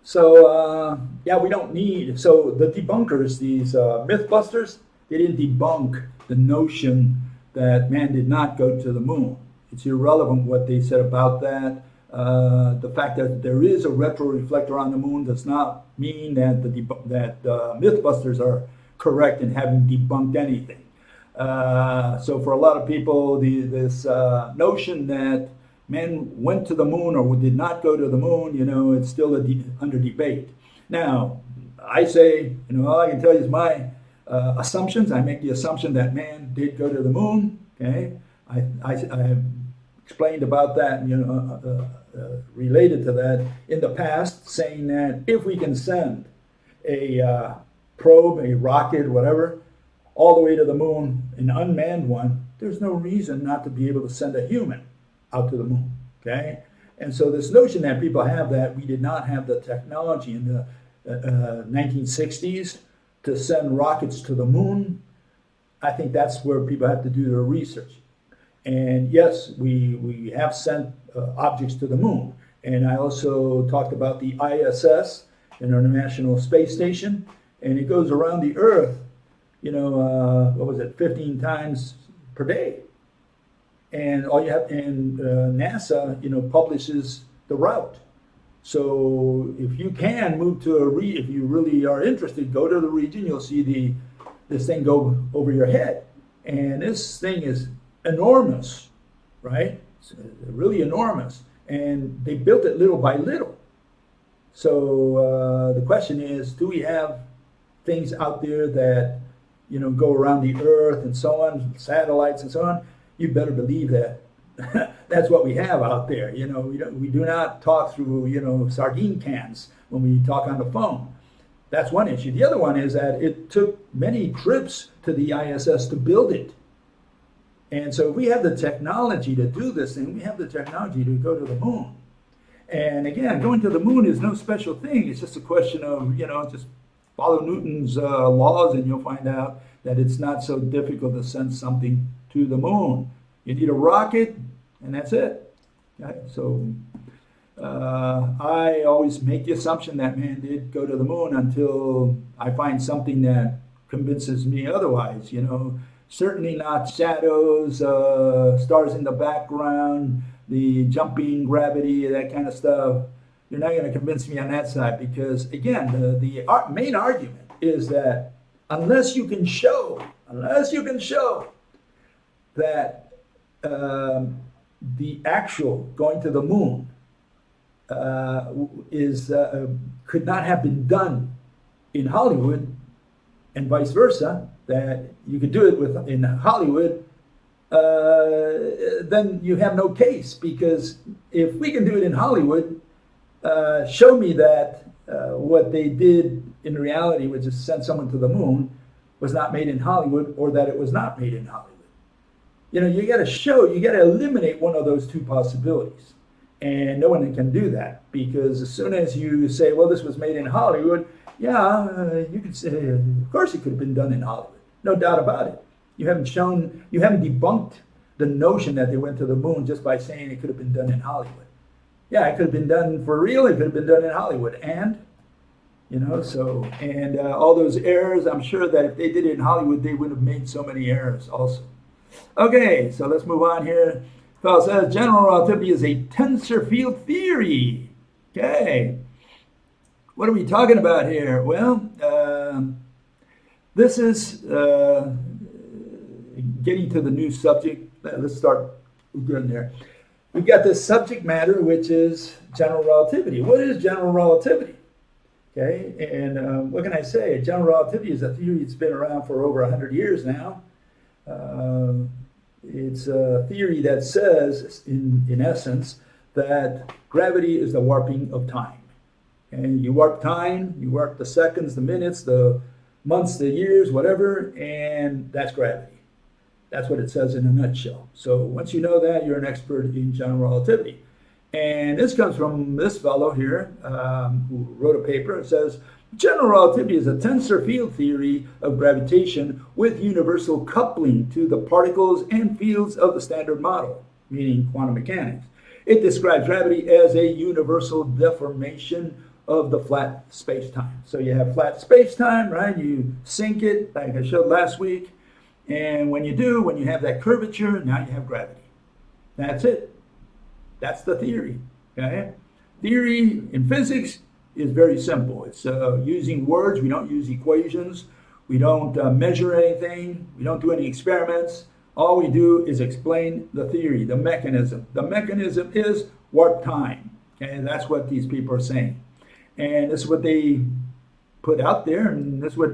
so yeah, we don't need, so the debunkers, these mythbusters, they didn't debunk the notion that man did not go to the moon. It's irrelevant what they said about that. The fact that there is a retroreflector on the moon does not mean that the mythbusters are correct in having debunked anything. So for a lot of people, this notion that men went to the moon or did not go to the moon, it's still under debate. Now, I say, all I can tell you is my assumptions. I make the assumption that man did go to the moon. Okay, I have explained about that, related to that in the past, saying that if we can send a probe, a rocket, whatever, all the way to the moon, an unmanned one, there's no reason not to be able to send a human out to the moon. Okay, and so this notion that people have that we did not have the technology in the 1960s to send rockets to the moon, I think that's where people have to do their research. And yes, we have sent objects to the moon. And I also talked about the ISS, International Space Station, and it goes around the Earth, what was it, 15 times per day. And all you have, and NASA, publishes the route. So if you can move to if you really are interested, go to the region, you'll see this thing go over your head. And this thing is enormous, right? It's really enormous. And they built it little by little. So the question is, do we have things out there that, go around the Earth and so on, satellites and so on? You better believe that that's what we have out there. We do not talk through, sardine cans when we talk on the phone. That's one issue. The other one is that it took many trips to the ISS to build it. And so if we have the technology to do this thing, we have the technology to go to the moon. And again, going to the moon is no special thing. It's just a question of, just follow Newton's laws and you'll find out that it's not so difficult to send something to the moon. You need a rocket and that's it. Okay? So I always make the assumption that man did go to the moon until I find something that convinces me otherwise, Certainly not shadows, stars in the background, the jumping gravity, that kind of stuff. You're not going to convince me on that side because, again, the main argument is that unless you can show that the actual going to the moon could not have been done in Hollywood and vice versa, that you could do it in Hollywood, then you have no case. Because if we can do it in Hollywood, show me that what they did in reality, which is send someone to the moon, was not made in Hollywood, or that it was not made in Hollywood. You got to eliminate one of those two possibilities. And no one can do that, because as soon as you say, well, this was made in Hollywood, you could say, of course it could have been done in Hollywood. No doubt about it. You haven't debunked the notion that they went to the moon just by saying it could have been done in Hollywood. Yeah, it could have been done for real, it could have been done in Hollywood. And, all those errors, I'm sure that if they did it in Hollywood, they would have made so many errors also. Okay, so let's move on here. Fellow says, general relativity is a tensor field theory. Okay. What are we talking about here? Well, this is getting to the new subject. Let's start again there. we've got this subject matter, which is general relativity. What is general relativity? Okay, and what can I say? General relativity is a theory that's been around for over 100 years now. It's a theory that says, in essence, that gravity is the warping of time. And you warp time, you warp the seconds, the minutes, the months, the years, whatever, and that's gravity. That's what it says in a nutshell. So once you know that, you're an expert in general relativity. And this comes from this fellow here who wrote a paper. It says, general relativity is a tensor field theory of gravitation with universal coupling to the particles and fields of the standard model, meaning quantum mechanics. It describes gravity as a universal deformation of the flat space-time. So you have flat space-time, right? You sink it, like I showed last week. And when you have that curvature, now you have gravity. That's it. That's the theory. Okay? Theory in physics is very simple. It's using words. We don't use equations. We don't measure anything. We don't do any experiments. All we do is explain the theory, the mechanism. The mechanism is warp time. Okay? And that's what these people are saying. And this is what they put out there, and that's what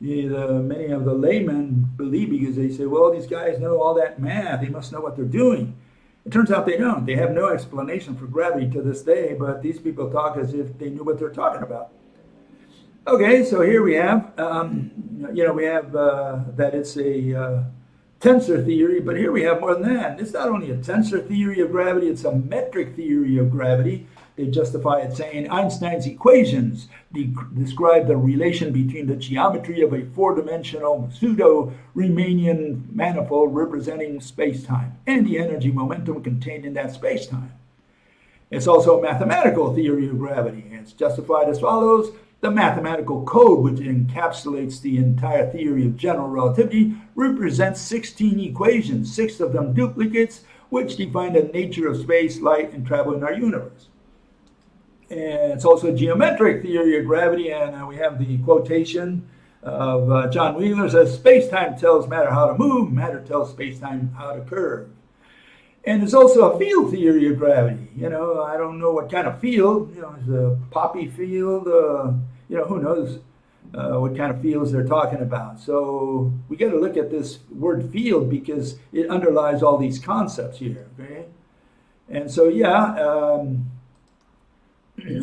many of the laymen believe, because they say, well, these guys know all that math. They must know what they're doing. It turns out they don't. They have no explanation for gravity to this day, but these people talk as if they knew what they're talking about. Okay, so here we have, we have that it's a tensor theory, but here we have more than that. It's not only a tensor theory of gravity, it's a metric theory of gravity. They justify it saying Einstein's equations describe the relation between the geometry of a four-dimensional pseudo-Riemannian manifold representing space-time and the energy momentum contained in that space-time. It's also a mathematical theory of gravity. It's justified as follows. The mathematical code, which encapsulates the entire theory of general relativity, represents 16 equations, 6 of them duplicates, which define the nature of space, light, and travel in our universe. And it's also a geometric theory of gravity, and we have the quotation of John Wheeler says, space-time tells matter how to move, matter tells space-time how to curve. And there's also a field theory of gravity. I don't know what kind of field, it's a poppy field, who knows what kind of fields they're talking about. So we got to look at this word field because it underlies all these concepts here, okay? And so,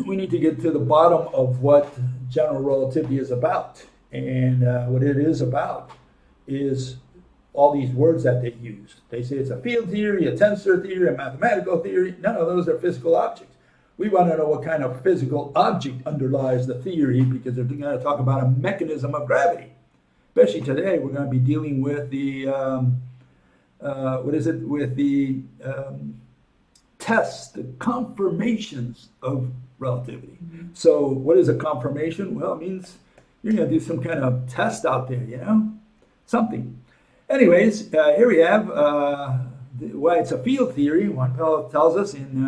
we need to get to the bottom of what general relativity is about. And what it is about is all these words that they use. They say it's a field theory, a tensor theory, a mathematical theory. None of those are physical objects. We want to know what kind of physical object underlies the theory, because they're going to talk about a mechanism of gravity. Especially today, we're going to be dealing with the, tests, the confirmations of relativity. Mm-hmm. So what is a confirmation? Well, it means you're going to do some kind of test out there, something. Anyways, here we have why it's a field theory. One fellow tells us in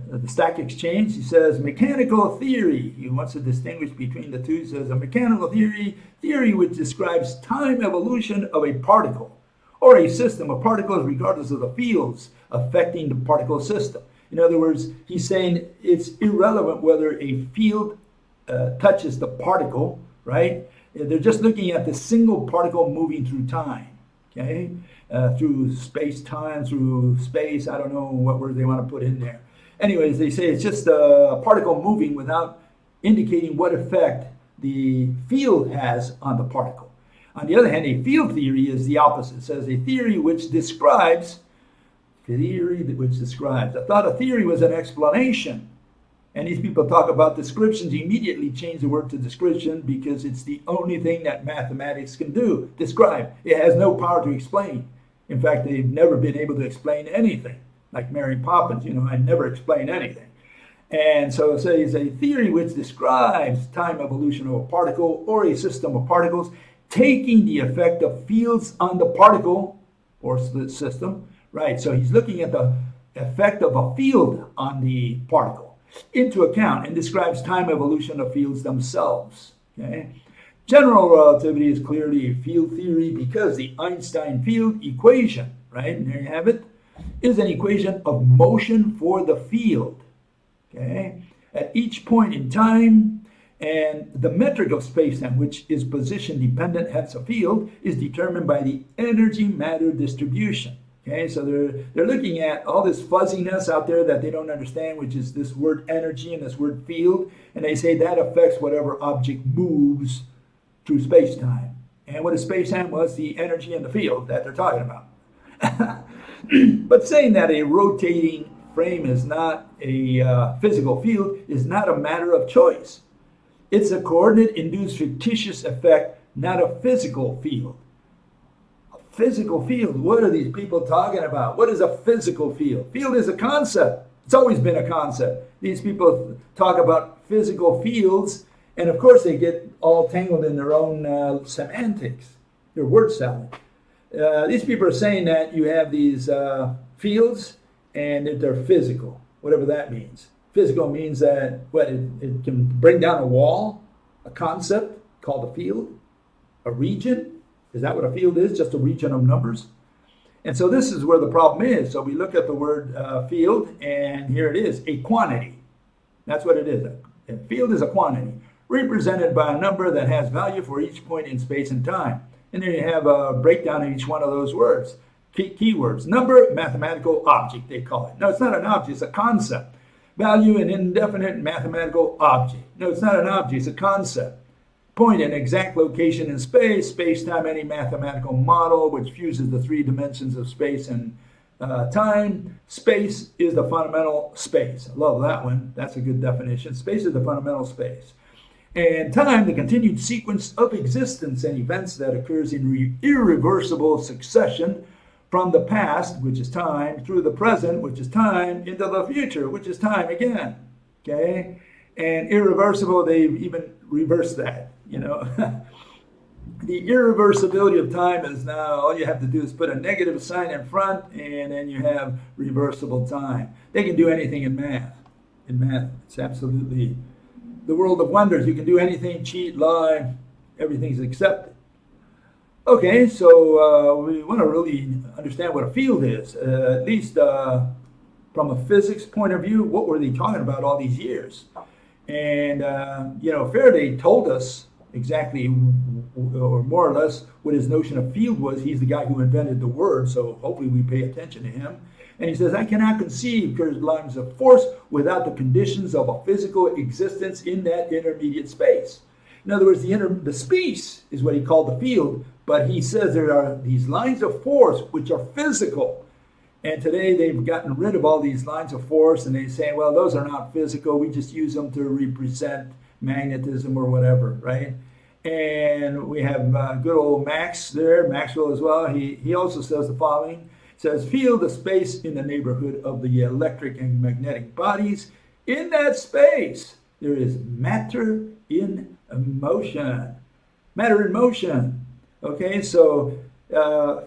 the stack exchange, he says mechanical theory. He wants to distinguish between the two. He says a mechanical theory which describes time evolution of a particle or a system of particles regardless of the fields affecting the particle system. In other words, he's saying it's irrelevant whether a field touches the particle, right? They're just looking at the single particle moving through time, okay? Through space-time, through space, I don't know what word they want to put in there. Anyways, they say it's just a particle moving without indicating what effect the field has on the particle. On the other hand, a field theory is the opposite. It says a theory which describes. I thought a theory was an explanation. And these people talk about descriptions, immediately change the word to description because it's the only thing that mathematics can do. Describe. It has no power to explain. In fact, they've never been able to explain anything. Like Mary Poppins, I never explained anything. And so it says a theory which describes time evolution of a particle or a system of particles, taking the effect of fields on the particle or the system. Right, so he's looking at the effect of a field on the particle into account and describes time evolution of fields themselves. Okay? General relativity is clearly a field theory because the Einstein field equation, right, and there you have it, is an equation of motion for the field, okay, at each point in time. And the metric of space-time, which is position dependent, hence a field, is determined by the energy matter distribution. Okay, so they're looking at all this fuzziness out there that they don't understand, which is this word energy and this word field, and they say that affects whatever object moves through space-time. And what is space-time? Well, it's the energy and the field that they're talking about. But saying that a rotating frame is not a physical field is not a matter of choice. It's a coordinate-induced fictitious effect, not a physical field. A physical field? What are these people talking about? What is a physical field? Field is a concept. It's always been a concept. These people talk about physical fields, and of course they get all tangled in their own semantics, their word salad. These people are saying that you have these fields and that they're physical, whatever that means. Physical means that it can bring down a wall, a concept called a field, a region. Is that what a field is? Just a region of numbers? And so this is where the problem is. So we look at the word field, and here it is, a quantity. That's what it is. A field is a quantity represented by a number that has value for each point in space and time. And then you have a breakdown of each one of those words, keywords. Number, mathematical object, they call it. No, it's not an object, it's a concept. Value, an indefinite mathematical object. No, it's not an object, it's a concept. Point, an exact location in space. Space-time, any mathematical model which fuses the three dimensions of space and time. Space is the fundamental space. I love that one. That's a good definition. Space is the fundamental space. And time, the continued sequence of existence and events that occurs in irreversible succession from the past, which is time, through the present, which is time, into the future, which is time again. Okay? And irreversible, they've even reversed that, you know. The irreversibility of time is now, all you have to do is put a negative sign in front, and then you have reversible time. They can do anything in math. In math, it's absolutely the world of wonders. You can do anything, cheat, lie, everything's accepted. Okay, so we want to really understand what a field is, at least from a physics point of view. What were they talking about all these years? And, you know, Faraday told us exactly, or more or less, what his notion of field was. He's the guy who invented the word, so hopefully we pay attention to him. And he says, I cannot conceive curved lines of force without the conditions of a physical existence in that intermediate space. In other words, the space is what he called the field, but he says there are these lines of force which are physical. And today they've gotten rid of all these lines of force, and they say, well, those are not physical. We just use them to represent magnetism or whatever, right? And we have good old Max there, Maxwell as well. He also says the following. It says, field, a space in the neighborhood of the electric and magnetic bodies. In that space, there is matter in motion. Matter in motion. Okay, so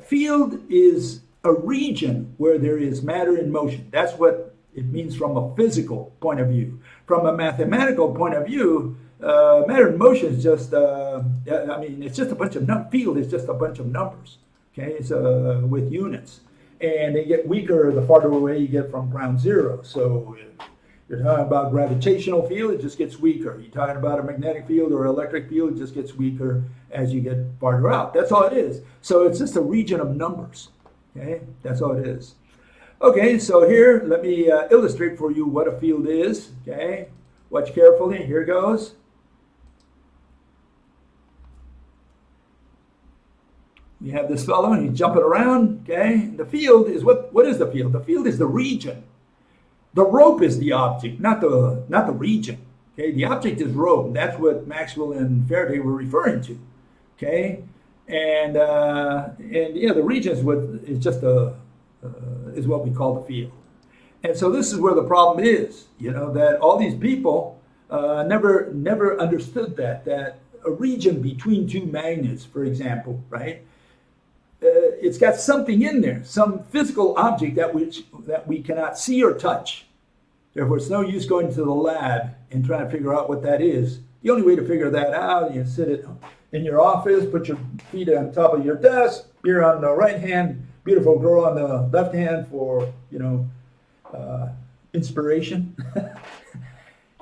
field is a region where there is matter in motion. That's what it means from a physical point of view. From a mathematical point of view, matter in motion is just, it's just a bunch of field is just a bunch of numbers. Okay, it's with units. And they get weaker the farther away you get from ground zero. So you're talking about gravitational field, it just gets weaker. You're talking about a magnetic field or electric field, it just gets weaker as you get farther out. That's all it is. So it's just a region of numbers. Okay, that's all it is. Okay, so here, let me illustrate for you what a field is. Okay, watch carefully. Here goes. You have this fellow, and he's jumping around. Okay, the field is what is the field? The field is the region. The rope is the object, not the region. Okay, the object is rope. That's what Maxwell and Faraday were referring to. Okay, and yeah, the region is what we call the field. And so this is where the problem is. You know, that all these people never understood that a region between two magnets, for example, right? It's got something in there, some physical object that we cannot see or touch. Therefore, it's no use going to the lab and trying to figure out what that is. The only way to figure that out, you sit in your office, put your feet on top of your desk, you're on the right-hand beautiful girl on the left hand for, inspiration.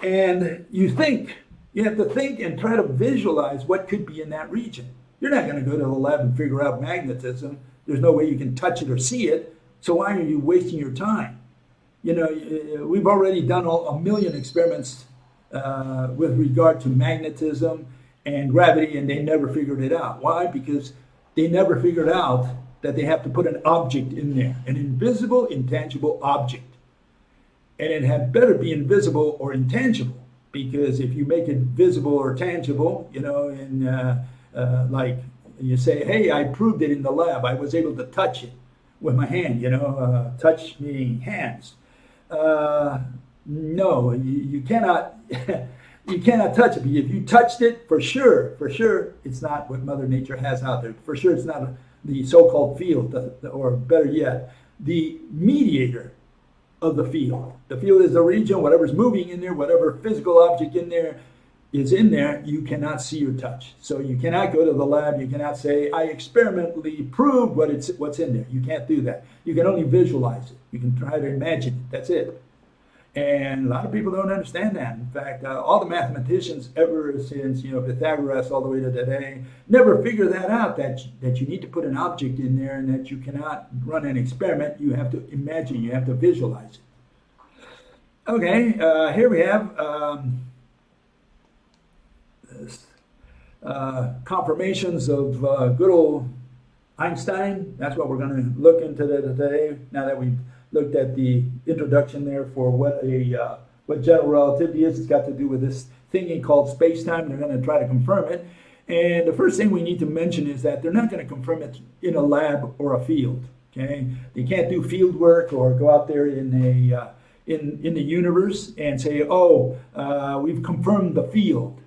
And you have to think and try to visualize what could be in that region. You're not going to go to the lab and figure out magnetism. There's no way you can touch it or see it. So why are you wasting your time? We've already done a million experiments with regard to magnetism and gravity, and they never figured it out. Why? Because they never figured out that they have to put an object in there, an invisible, intangible object. And it had better be invisible or intangible, because if you make it visible or tangible, like you say, hey, I proved it in the lab. I was able to touch it with my hand, touch me hands. No, you cannot. You cannot touch it. If you touched it, for sure, it's not what Mother Nature has out there. For sure, it's not the so-called field, or better yet, the mediator of the field. The field is the region, whatever's moving in there, whatever physical object in there is in there, you cannot see or touch. So you cannot go to the lab, you cannot say, I experimentally proved what's in there. You can't do that. You can only visualize it. You can try to imagine it. That's it. And a lot of people don't understand that. In fact, all the mathematicians ever since, Pythagoras all the way to today, never figure that out, that you need to put an object in there and that you cannot run an experiment. You have to imagine, you have to visualize it. Okay, here we have confirmations of good old Einstein. That's what we're going to look into today, now that we've looked at the introduction there for what general relativity is. It's got to do with this thingy called space-time. They're going to try to confirm it. And the first thing we need to mention is that they're not going to confirm it in a lab or a field. Okay, they can't do field work or go out there in the universe and say, we've confirmed the field.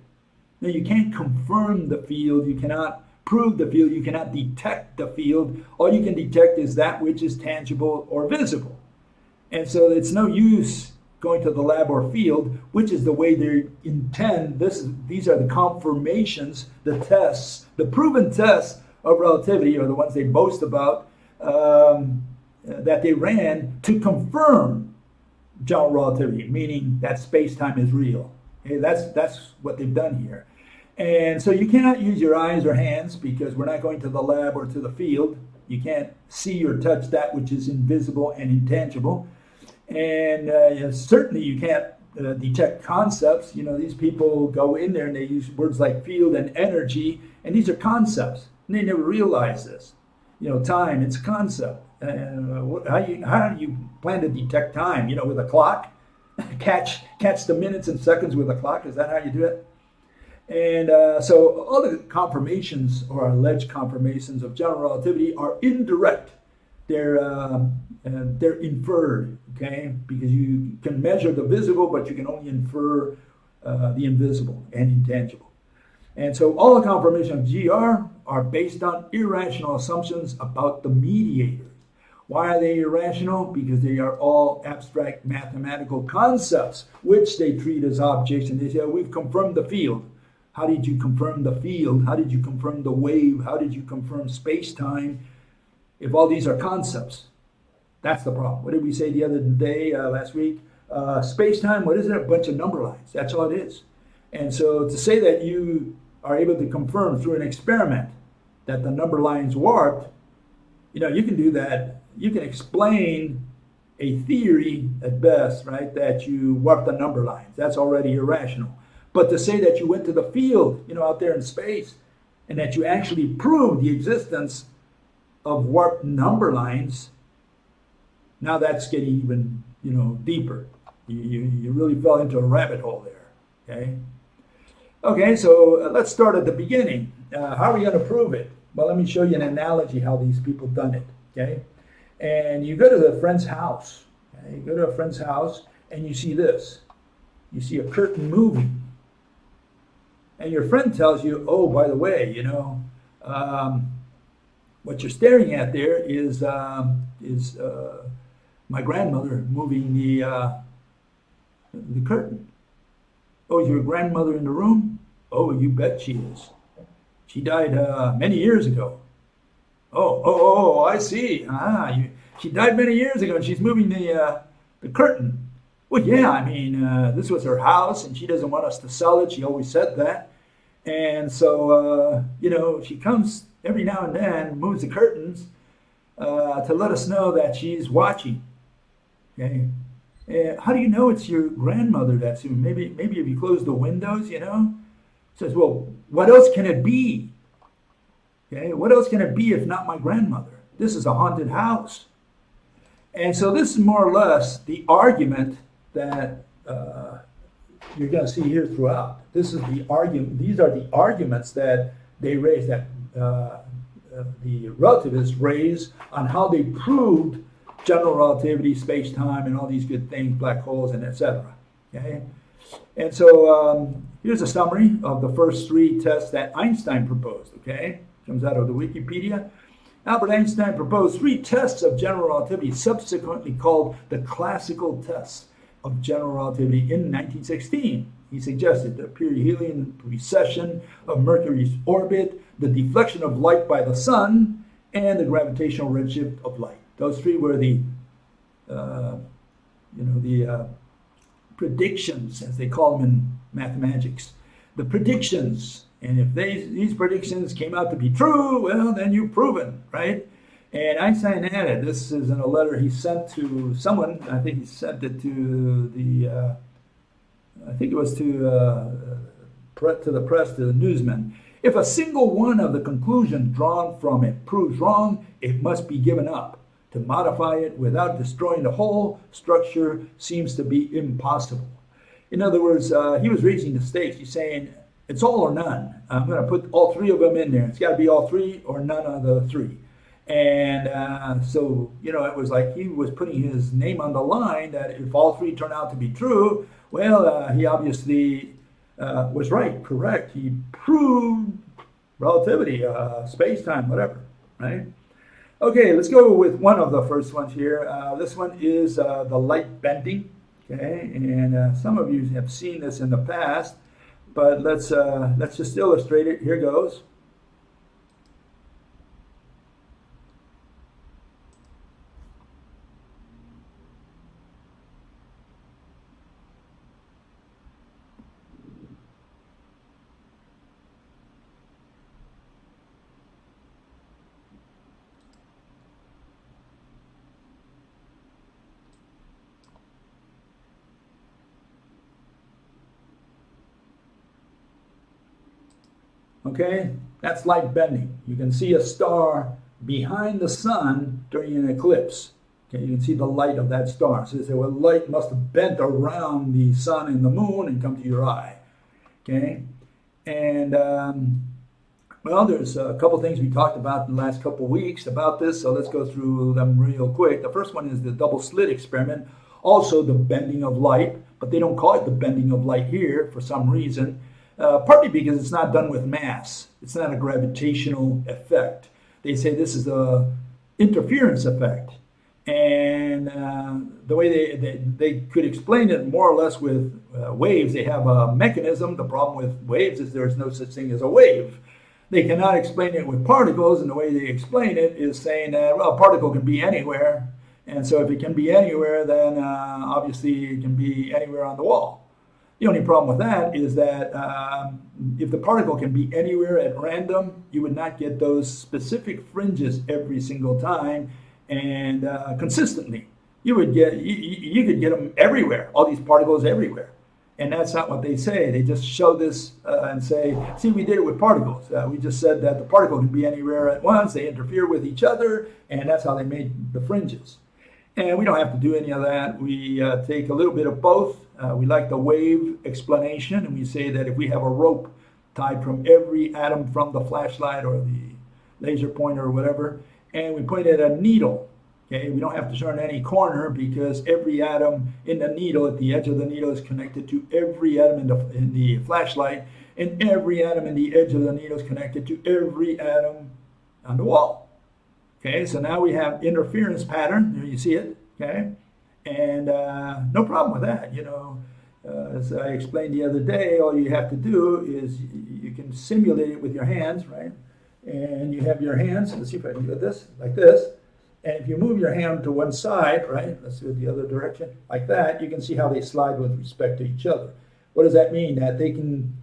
No, you can't confirm the field. You cannot prove the field. You cannot detect the field. All you can detect is that which is tangible or visible. And so it's no use going to the lab or field, which is the way they intend. These are the confirmations, the tests, the proven tests of relativity, or the ones they boast about, that they ran to confirm general relativity, meaning that space-time is real. Okay, that's what they've done here. And so you cannot use your eyes or hands, because we're not going to the lab or to the field. You can't see or touch that which is invisible and intangible. And certainly you can't detect concepts. These people go in there and they use words like field and energy, and these are concepts. And they never realize this. Time, it's a concept. How do you plan to detect time? With a clock? Catch the minutes and seconds with a clock? Is that how you do it? And so all the confirmations, or alleged confirmations, of general relativity are indirect. They're inferred, okay? Because you can measure the visible, but you can only infer the invisible and intangible. And so all the confirmations of GR are based on irrational assumptions about the mediator. Why are they irrational? Because they are all abstract mathematical concepts, which they treat as objects, and they say, we've confirmed the field. How did you confirm the field? How did you confirm the wave? How did you confirm space-time? If all these are concepts, that's the problem. What did we say the other day, last week? Space-time, what is it? A bunch of number lines. That's all it is. And so to say that you are able to confirm through an experiment that the number lines warped, you can do that. You can explain a theory at best, right, that you warped the number lines. That's already irrational. But to say that you went to the field, out there in space, and that you actually proved the existence of warped number lines, now that's getting even, deeper. You really fell into a rabbit hole there, okay? So let's start at the beginning. How are we going to prove it? Well, let me show you an analogy how these people done it, okay? And you go to a friend's house. Okay? You go to a friend's house, and you see this. You see a curtain moving. And your friend tells you, oh, by the way, what you're staring at there is my grandmother moving the curtain. Oh, is your grandmother in the room? Oh, you bet she is. She died many years ago. I see. She died many years ago, and she's moving the curtain. Well, yeah, I mean, this was her house, and she doesn't want us to sell it. She always said that. And so, she comes every now and then, moves the curtains to let us know that she's watching. Okay. How do you know it's your grandmother that's here? Maybe if you close the windows, Says, well, what else can it be? Okay, what else can it be if not my grandmother? This is a haunted house. And so this is more or less the argument that you're going to see here throughout. This is the argument. These are the arguments that they raise, that the relativists raise on how they proved general relativity, space-time, and all these good things, black holes, and etc. Okay, and so here's a summary of the first three tests that Einstein proposed. Okay, comes out of the Wikipedia. Albert Einstein proposed three tests of general relativity, subsequently called the classical tests of general relativity in 1916. He suggested the perihelion precession of Mercury's orbit, the deflection of light by the sun, and the gravitational redshift of light. Those three were the predictions, as they call them in mathematics. The predictions. And if these predictions came out to be true, well, then you've proven, right? And Einstein added, this is in a letter he sent to someone, I think he sent it to the, I think it was to the press, to the newsman. If a single one of the conclusions drawn from it proves wrong, it must be given up. To modify it without destroying the whole structure seems to be impossible. In other words, he was raising the stakes. He's saying, it's all or none. I'm going to put all three of them in there. It's got to be all three or none of the three. And so, it was like he was putting his name on the line that if all three turn out to be true, well, he obviously was right, correct. He proved relativity, space-time, whatever, right? Okay, let's go with one of the first ones here. This one is the light bending, okay? And some of you have seen this in the past. But let's just illustrate it. Here goes. Okay, that's light bending. You can see a star behind the sun during an eclipse. Okay, you can see the light of that star. So they say, well, light must have bent around the sun and the moon and come to your eye. Okay, and well, there's a couple things we talked about in the last couple weeks about this, so let's go through them real quick. The first one is the double slit experiment, also the bending of light, but they don't call it the bending of light here for some reason. Partly because it's not done with mass. It's not a gravitational effect. They say this is a interference effect. And the way they could explain it more or less with waves, they have a mechanism. The problem with waves is there is no such thing as a wave. They cannot explain it with particles, and the way they explain it is saying that, well, a particle can be anywhere. And so if it can be anywhere, then obviously it can be anywhere on the wall. The only problem with that is that if the particle can be anywhere at random, you would not get those specific fringes every single time and consistently. You could get them everywhere, all these particles everywhere. And that's not what they say. They just show this and say, see, we did it with particles. We just said that the particle can be anywhere at once. They interfere with each other, and that's how they made the fringes. And we don't have to do any of that. We take a little bit of both. We like the wave explanation, and we say that if we have a rope tied from every atom from the flashlight or the laser pointer or whatever, and we point it at a needle, okay, we don't have to turn any corner because every atom in the needle, at the edge of the needle, is connected to every atom in the flashlight, and every atom in the edge of the needle is connected to every atom on the wall. Okay, so now we have interference pattern. There you see it. Okay, and no problem with that. As I explained the other day, all you have to do is you can simulate it with your hands, right? and you have your hands. Let's see if I can do this, like this. And if you move your hand to one side, right, let's do it the other direction, like that, you can see how they slide with respect to each other. What does that mean? That they can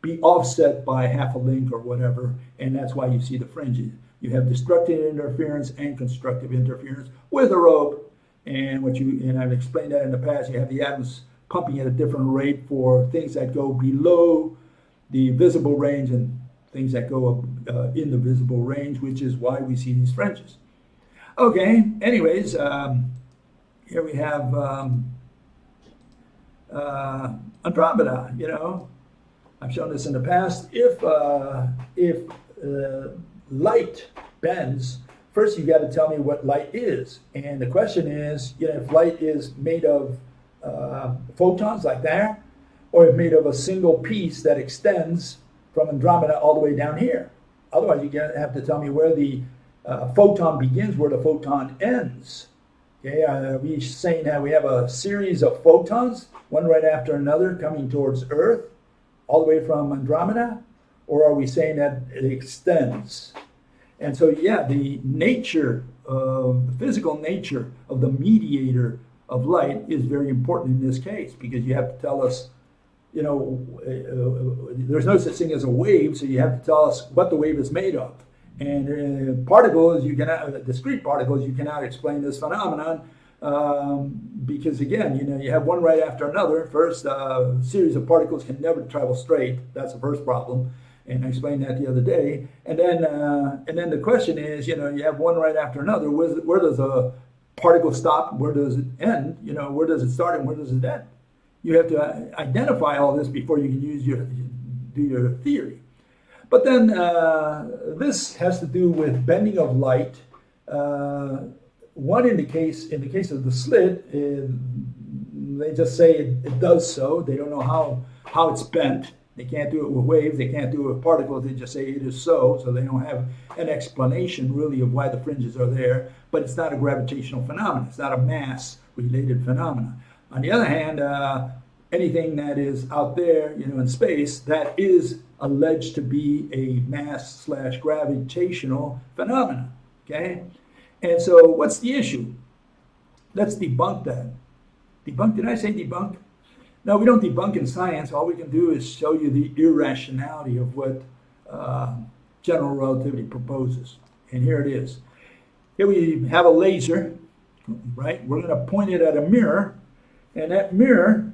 be offset by half a link or whatever, and that's why you see the fringes. You have destructive interference and constructive interference with a rope, and I've explained that in the past. You have the atoms pumping at a different rate for things that go below the visible range and things that go up in the visible range, which is why we see these fringes. Okay, anyways, here we have Andromeda, I've shown this in the past. If light bends, first you got to tell me what light is. And the question is, if light is made of photons like that, or if made of a single piece that extends from Andromeda all the way down here. Otherwise, you have to tell me where the photon begins, where the photon ends. Okay, are we saying that we have a series of photons, one right after another, coming towards Earth, all the way from Andromeda? Or are we saying that it extends? And so, yeah, the physical nature of the mediator of light is very important in this case, because you have to tell us, there's no such thing as a wave, so you have to tell us what the wave is made of. And particles, discrete particles, you cannot explain this phenomenon because, again, you have one right after another. First, a series of particles can never travel straight. That's the first problem, and I explained that the other day. And then the question is, you have one right after another. Where does a particle stop? Where does it end? Where does it start and where does it end? You have to identify all this before you can do your theory. But then this has to do with bending of light. One in the case of the slit, they just say it does so. They don't know how it's bent. They can't do it with waves. They can't do it with particles. They just say it is so. So they don't have an explanation really of why the fringes are there. But it's not a gravitational phenomenon. It's not a mass-related phenomenon. On the other hand, anything that is out there, in space, that is alleged to be a mass/gravitational phenomenon. Okay, and so what's the issue? Let's debunk that. Debunk? Did I say debunk? No, we don't debunk in science. All we can do is show you the irrationality of what general relativity proposes. And here it is. Here we have a laser, right? We're going to point it at a mirror. And that mirror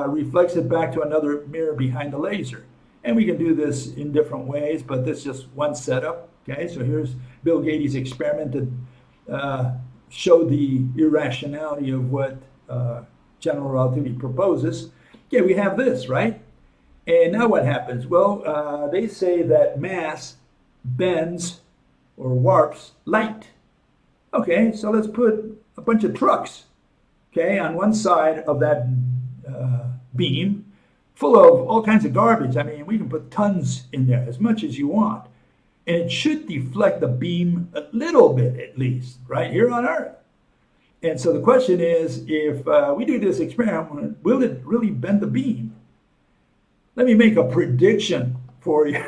reflects it back to another mirror behind the laser. And we can do this in different ways, but this is just one setup. Okay, so here's Bill Gates' experiment to show the irrationality of what general relativity proposes. Okay, we have this, right? And now what happens? Well, they say that mass bends or warps light. Okay, so let's put a bunch of trucks, okay, on one side of that beam, full of all kinds of garbage. I mean, we can put tons in there, as much as you want. And it should deflect the beam a little bit, at least, right here on Earth. And so the question is, if we do this experiment, will it really bend the beam? Let me make a prediction for you.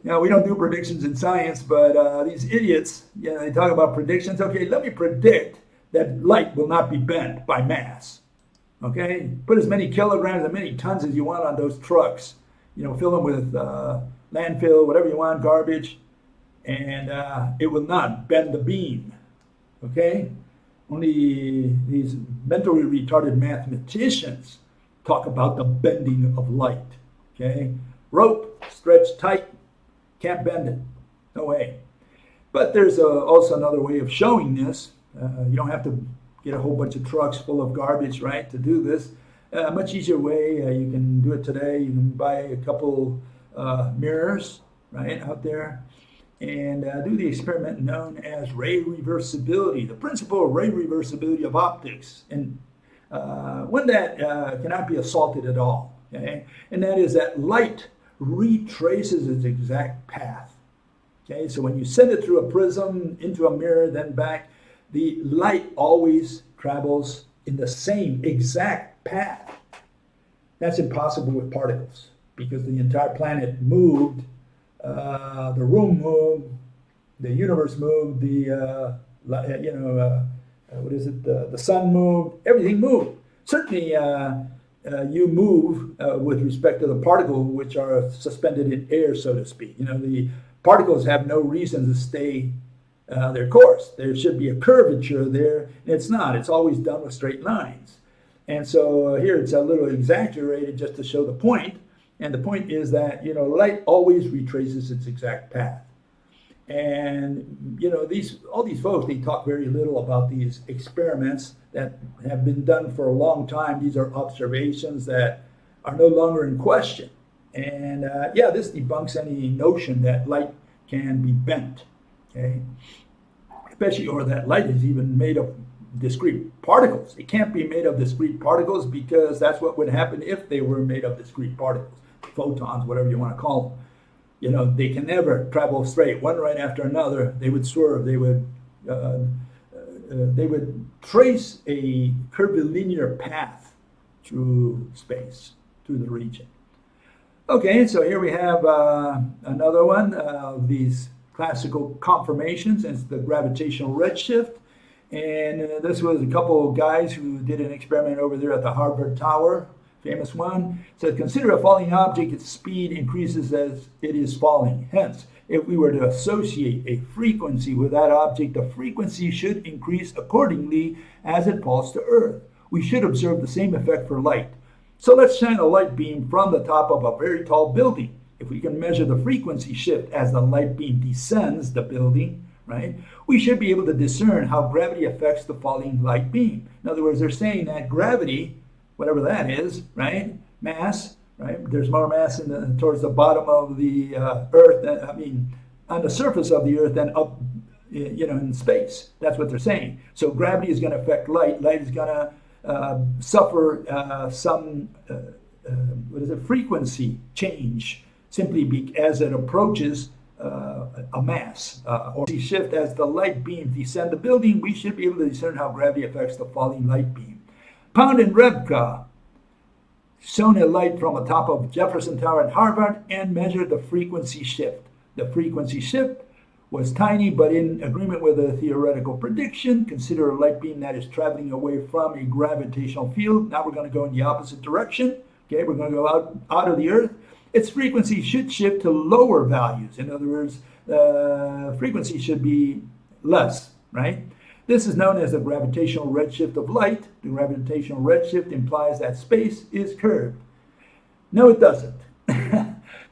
We don't do predictions in science, but these idiots, they talk about predictions. Okay, let me predict that light will not be bent by mass. Okay, put as many kilograms and many tons as you want on those trucks. Fill them with landfill, whatever you want, garbage, and it will not bend the beam. Okay, only these mentally retarded mathematicians talk about the bending of light. Okay, rope stretched tight, can't bend it, no way. But there's also another way of showing this. You don't have to get a whole bunch of trucks full of garbage, right, to do this. Much easier way, you can do it today. You can buy a couple mirrors, right, out there, and do the experiment known as ray reversibility, the principle of ray reversibility of optics, and one that cannot be assaulted at all, okay? And that is that light retraces its exact path, okay? So when you send it through a prism into a mirror, then back, the light always travels in the same exact path. That's impossible with particles because the entire planet moved the room moved, the universe moved, what is it? The sun moved. Everything moved. Certainly, you move with respect to the particles which are suspended in air, so to speak. The particles have no reason to stay their course. There should be a curvature there, and it's not. It's always done with straight lines. And so here it's a little exaggerated just to show the point. And the point is that, light always retraces its exact path. And, all these folks, they talk very little about these experiments that have been done for a long time. These are observations that are no longer in question. And, this debunks any notion that light can be bent, okay? Especially, or that light is even made of discrete particles. It can't be made of discrete particles because that's what would happen if they were made of discrete particles. Photons, whatever you want to call them. They can never travel straight, one right after another. They would swerve. They would trace a curvilinear path through space, through the region. Okay, so here we have another one of these classical confirmations. It's the gravitational redshift. And this was a couple of guys who did an experiment over there at the Harvard Tower. Famous one, said, consider a falling object, its speed increases as it is falling. Hence, if we were to associate a frequency with that object, the frequency should increase accordingly as it falls to Earth. We should observe the same effect for light. So let's shine a light beam from the top of a very tall building. If we can measure the frequency shift as the light beam descends the building, right, we should be able to discern how gravity affects the falling light beam. In other words, they're saying that gravity, whatever that is, right? Mass, right? There's more mass towards the bottom of the Earth, on the surface of the Earth than up, in space. That's what they're saying. So gravity is going to affect light. Light is going to suffer some, frequency change simply as it approaches a mass. Or shift as the light beams descend the building, we should be able to discern how gravity affects the falling light beam. Pound and Rebka shone a light from the top of Jefferson Tower at Harvard and measured the frequency shift. The frequency shift was tiny, but in agreement with a theoretical prediction. Consider a light beam that is traveling away from a gravitational field. Now we're going to go in the opposite direction. Okay, we're going to go out of the Earth. Its frequency should shift to lower values. In other words, the frequency should be less, right? This is known as the gravitational redshift of light. The gravitational redshift implies that space is curved. No, it doesn't.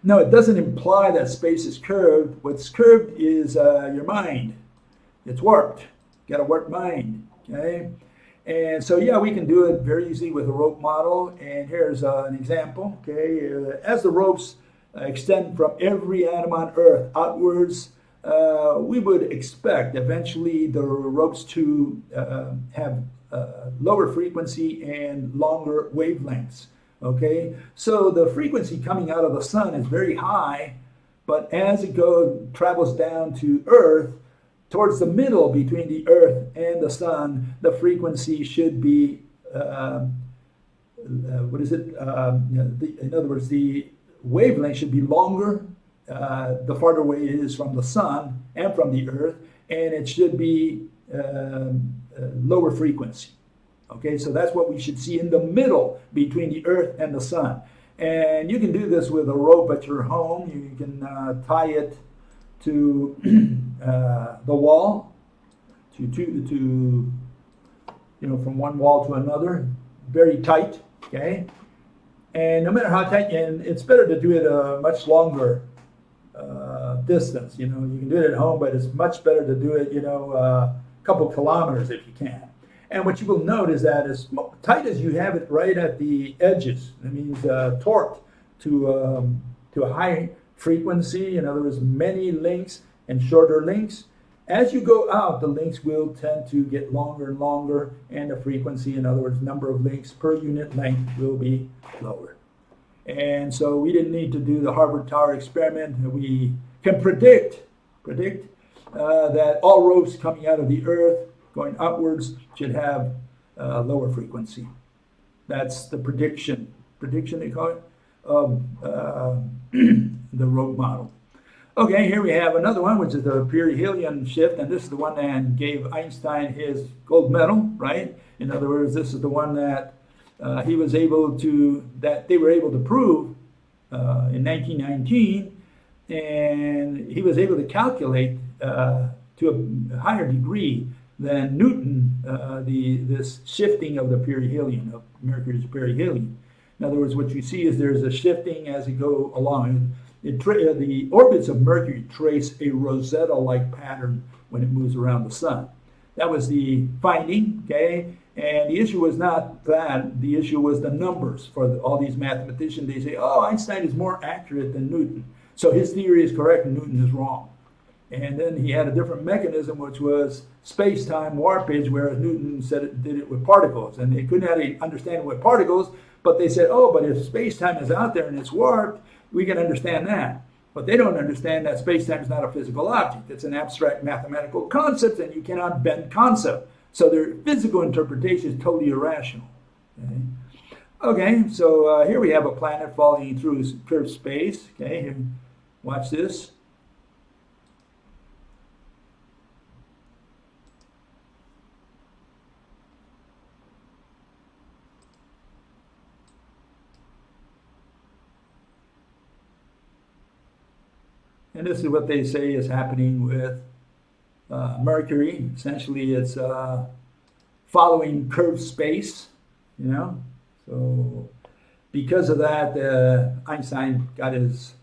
No, it doesn't imply that space is curved. What's curved is your mind. It's warped. You got a warped mind, okay? And so, we can do it very easily with a rope model. And here's an example, okay? As the ropes extend from every atom on Earth outwards, we would expect eventually the ropes to have lower frequency and longer wavelengths. Okay, so the frequency coming out of the sun is very high, but as it travels down to Earth, towards the middle between the Earth and the sun, the frequency should be in other words, the wavelength should be longer the farther away it is from the sun and from the Earth, and it should be lower frequency. Okay, so that's what we should see in the middle between the Earth and the sun. And you can do this with a rope at your home. You can tie it to the wall, from one wall to another, very tight. Okay, and no matter how tight, and it's better to do it a much longer distance. You can do it at home, but it's much better to do it, a couple kilometers if you can. And what you will note is that as tight as you have it right at the edges, that means torqued to a high frequency, in other words, many links and shorter links. As you go out, the links will tend to get longer and longer, and the frequency, in other words, number of links per unit length, will be lower. And so we didn't need to do the Harvard Tower experiment. We can predict that all ropes coming out of the Earth going upwards should have lower frequency. That's the prediction they call it, of the rope model. Okay, here we have another one, which is the perihelion shift, and this is the one that gave Einstein his gold medal, right? In other words, this is the one that he was able to, that they were able to prove in 1919, and he was able to calculate to a higher degree than Newton this shifting of the perihelion, of Mercury's perihelion. In other words, what you see is there's a shifting as you go along. The orbits of Mercury trace a Rosetta-like pattern when it moves around the sun. That was the finding, okay? And the issue was not that. The issue was the numbers. For all these mathematicians, they say, oh, Einstein is more accurate than Newton. So his theory is correct and Newton is wrong. And then he had a different mechanism, which was space-time warpage, whereas Newton said it did it with particles. And they couldn't really understand it with particles, but they said, oh, but if space-time is out there and it's warped, we can understand that. But they don't understand that space-time is not a physical object. It's an abstract mathematical concept, and you cannot bend concept. So their physical interpretation is totally irrational. Okay, so here we have a planet falling through curved space. Okay, here, watch this. And this is what they say is happening with Mercury. Essentially, it's following curved space, you know. So because of that, Einstein got his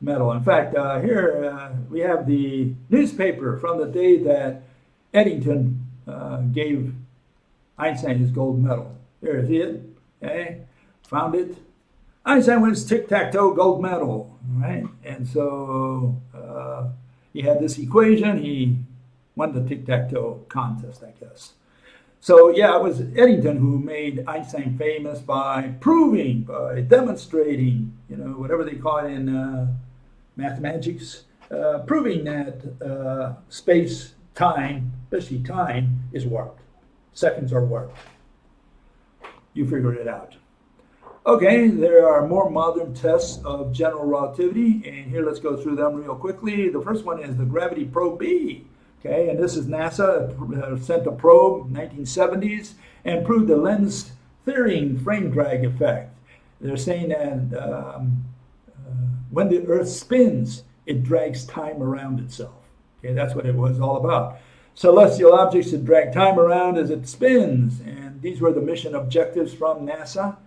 medal. In fact, here we have the newspaper from the day that Eddington gave Einstein his gold medal. There is it. Okay, found it. Einstein wins tic-tac-toe gold medal, right? And so he had this equation. He won the tic-tac-toe contest, I guess. So yeah, it was Eddington who made Einstein famous by proving, by demonstrating, you know, whatever they call it in mathematics, proving that space-time, especially time, is warped. Seconds are warped. You figure it out. Okay, there are more modern tests of general relativity, and here let's go through them real quickly. The first one is the gravity probe B. Okay, and this is NASA sent a probe in the 1970s and proved the lens theory frame drag effect. They're saying that when the Earth spins, it drags time around itself. Okay, that's what it was all about. Celestial objects that drag time around as it spins, and these were the mission objectives from NASA.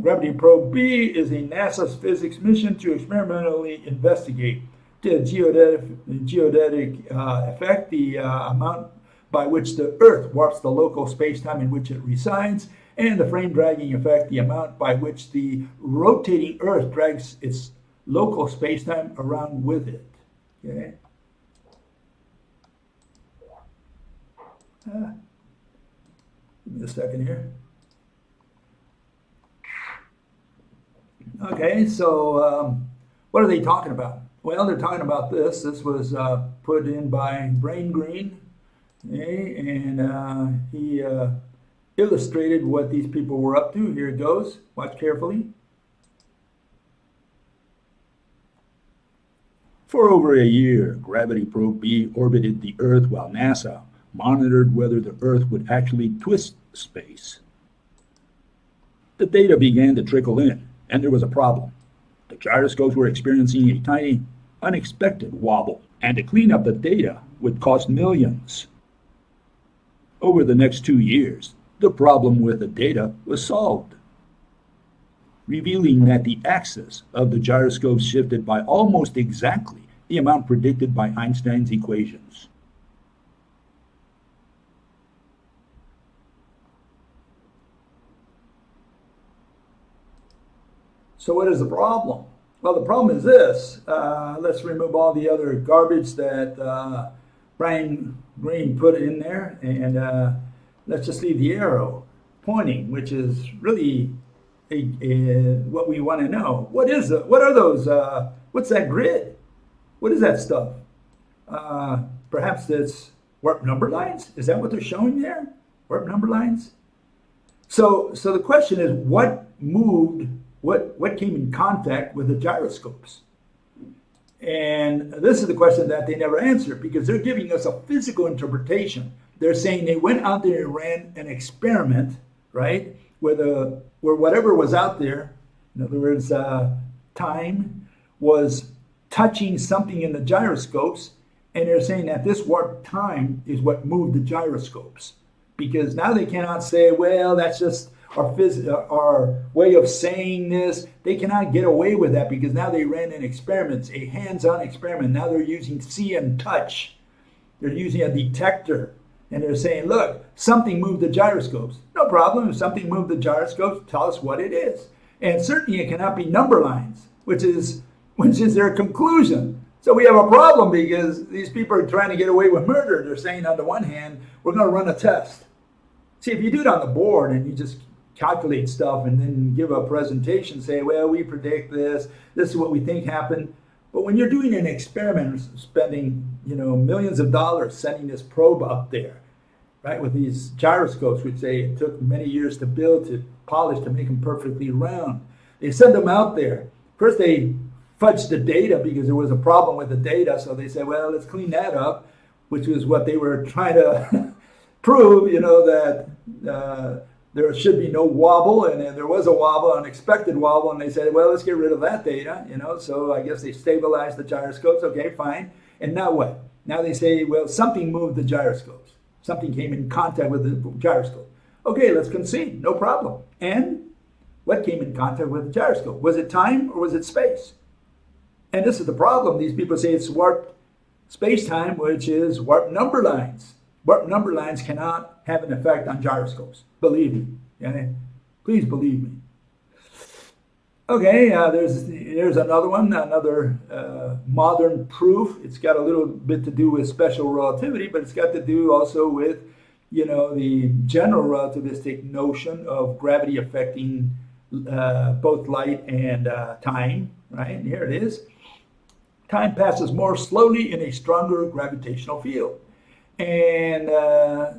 Gravity Probe B is a NASA physics mission to experimentally investigate the geodetic effect, the amount by which the Earth warps the local space-time in which it resides, and the frame dragging effect, the amount by which the rotating Earth drags its local space-time around with it. Okay. Give me a second here. Okay, so what are they talking about? Well, they're talking about this. This was put in by Brain Green, okay, and he illustrated what these people were up to. Here it goes. Watch carefully. For over a year, Gravity Probe B orbited the Earth while NASA monitored whether the Earth would actually twist space. The data began to trickle in, and there was a problem. The gyroscopes were experiencing a tiny, unexpected wobble, and to clean up the data would cost millions. Over the next 2 years, the problem with the data was solved, revealing that the axis of the gyroscopes shifted by almost exactly the amount predicted by Einstein's equations. So what is the problem? Well, the problem is this. Let's remove all the other garbage that Brian Greene put in there, and let's just leave the arrow pointing, which is really what we want to know. What are those? What's that grid? What is that stuff? Perhaps it's warp number lines? Is that what they're showing there? Warp number lines? So the question is, what moved? What came in contact with the gyroscopes? And this is the question that they never answer because they're giving us a physical interpretation. They're saying they went out there and ran an experiment, right? Where whatever was out there, in other words, time, was touching something in the gyroscopes, and they're saying that this warped time is what moved the gyroscopes. Because now they cannot say, well, that's just our way of saying this. They cannot get away with that because now they ran an experiment, a hands-on experiment. Now they're using see and touch. They're using a detector. And they're saying, look, something moved the gyroscopes. No problem. If something moved the gyroscopes, tell us what it is. And certainly it cannot be number lines, which is their conclusion. So we have a problem because these people are trying to get away with murder. They're saying on the one hand, we're going to run a test. See, if you do it on the board and you just calculate stuff and then give a presentation, say, well, we predict this is what we think happened. But when you're doing an experiment, spending millions of dollars sending this probe up there, right, with these gyroscopes, which they took many years to build, to polish, to make them perfectly round. They send them out there. First, they fudged the data because there was a problem with the data. So they said, well, let's clean that up, which was what they were trying to prove, that there should be no wobble. And then there was a wobble, unexpected wobble. And they said, well, let's get rid of that data, So I guess they stabilized the gyroscopes. Okay, fine. And now what? Now they say, well, something moved the gyroscopes. Something came in contact with the gyroscope. Okay, let's concede, no problem. And what came in contact with the gyroscope? Was it time or was it space? And this is the problem. These people say it's warped space-time, which is warped number lines. Warped number lines cannot have an effect on gyroscopes. Believe me. Please believe me. Okay, there's another one, another modern proof. It's got a little bit to do with special relativity, but it's got to do also with, the general relativistic notion of gravity affecting both light and time, right? And here it is. Time passes more slowly in a stronger gravitational field. And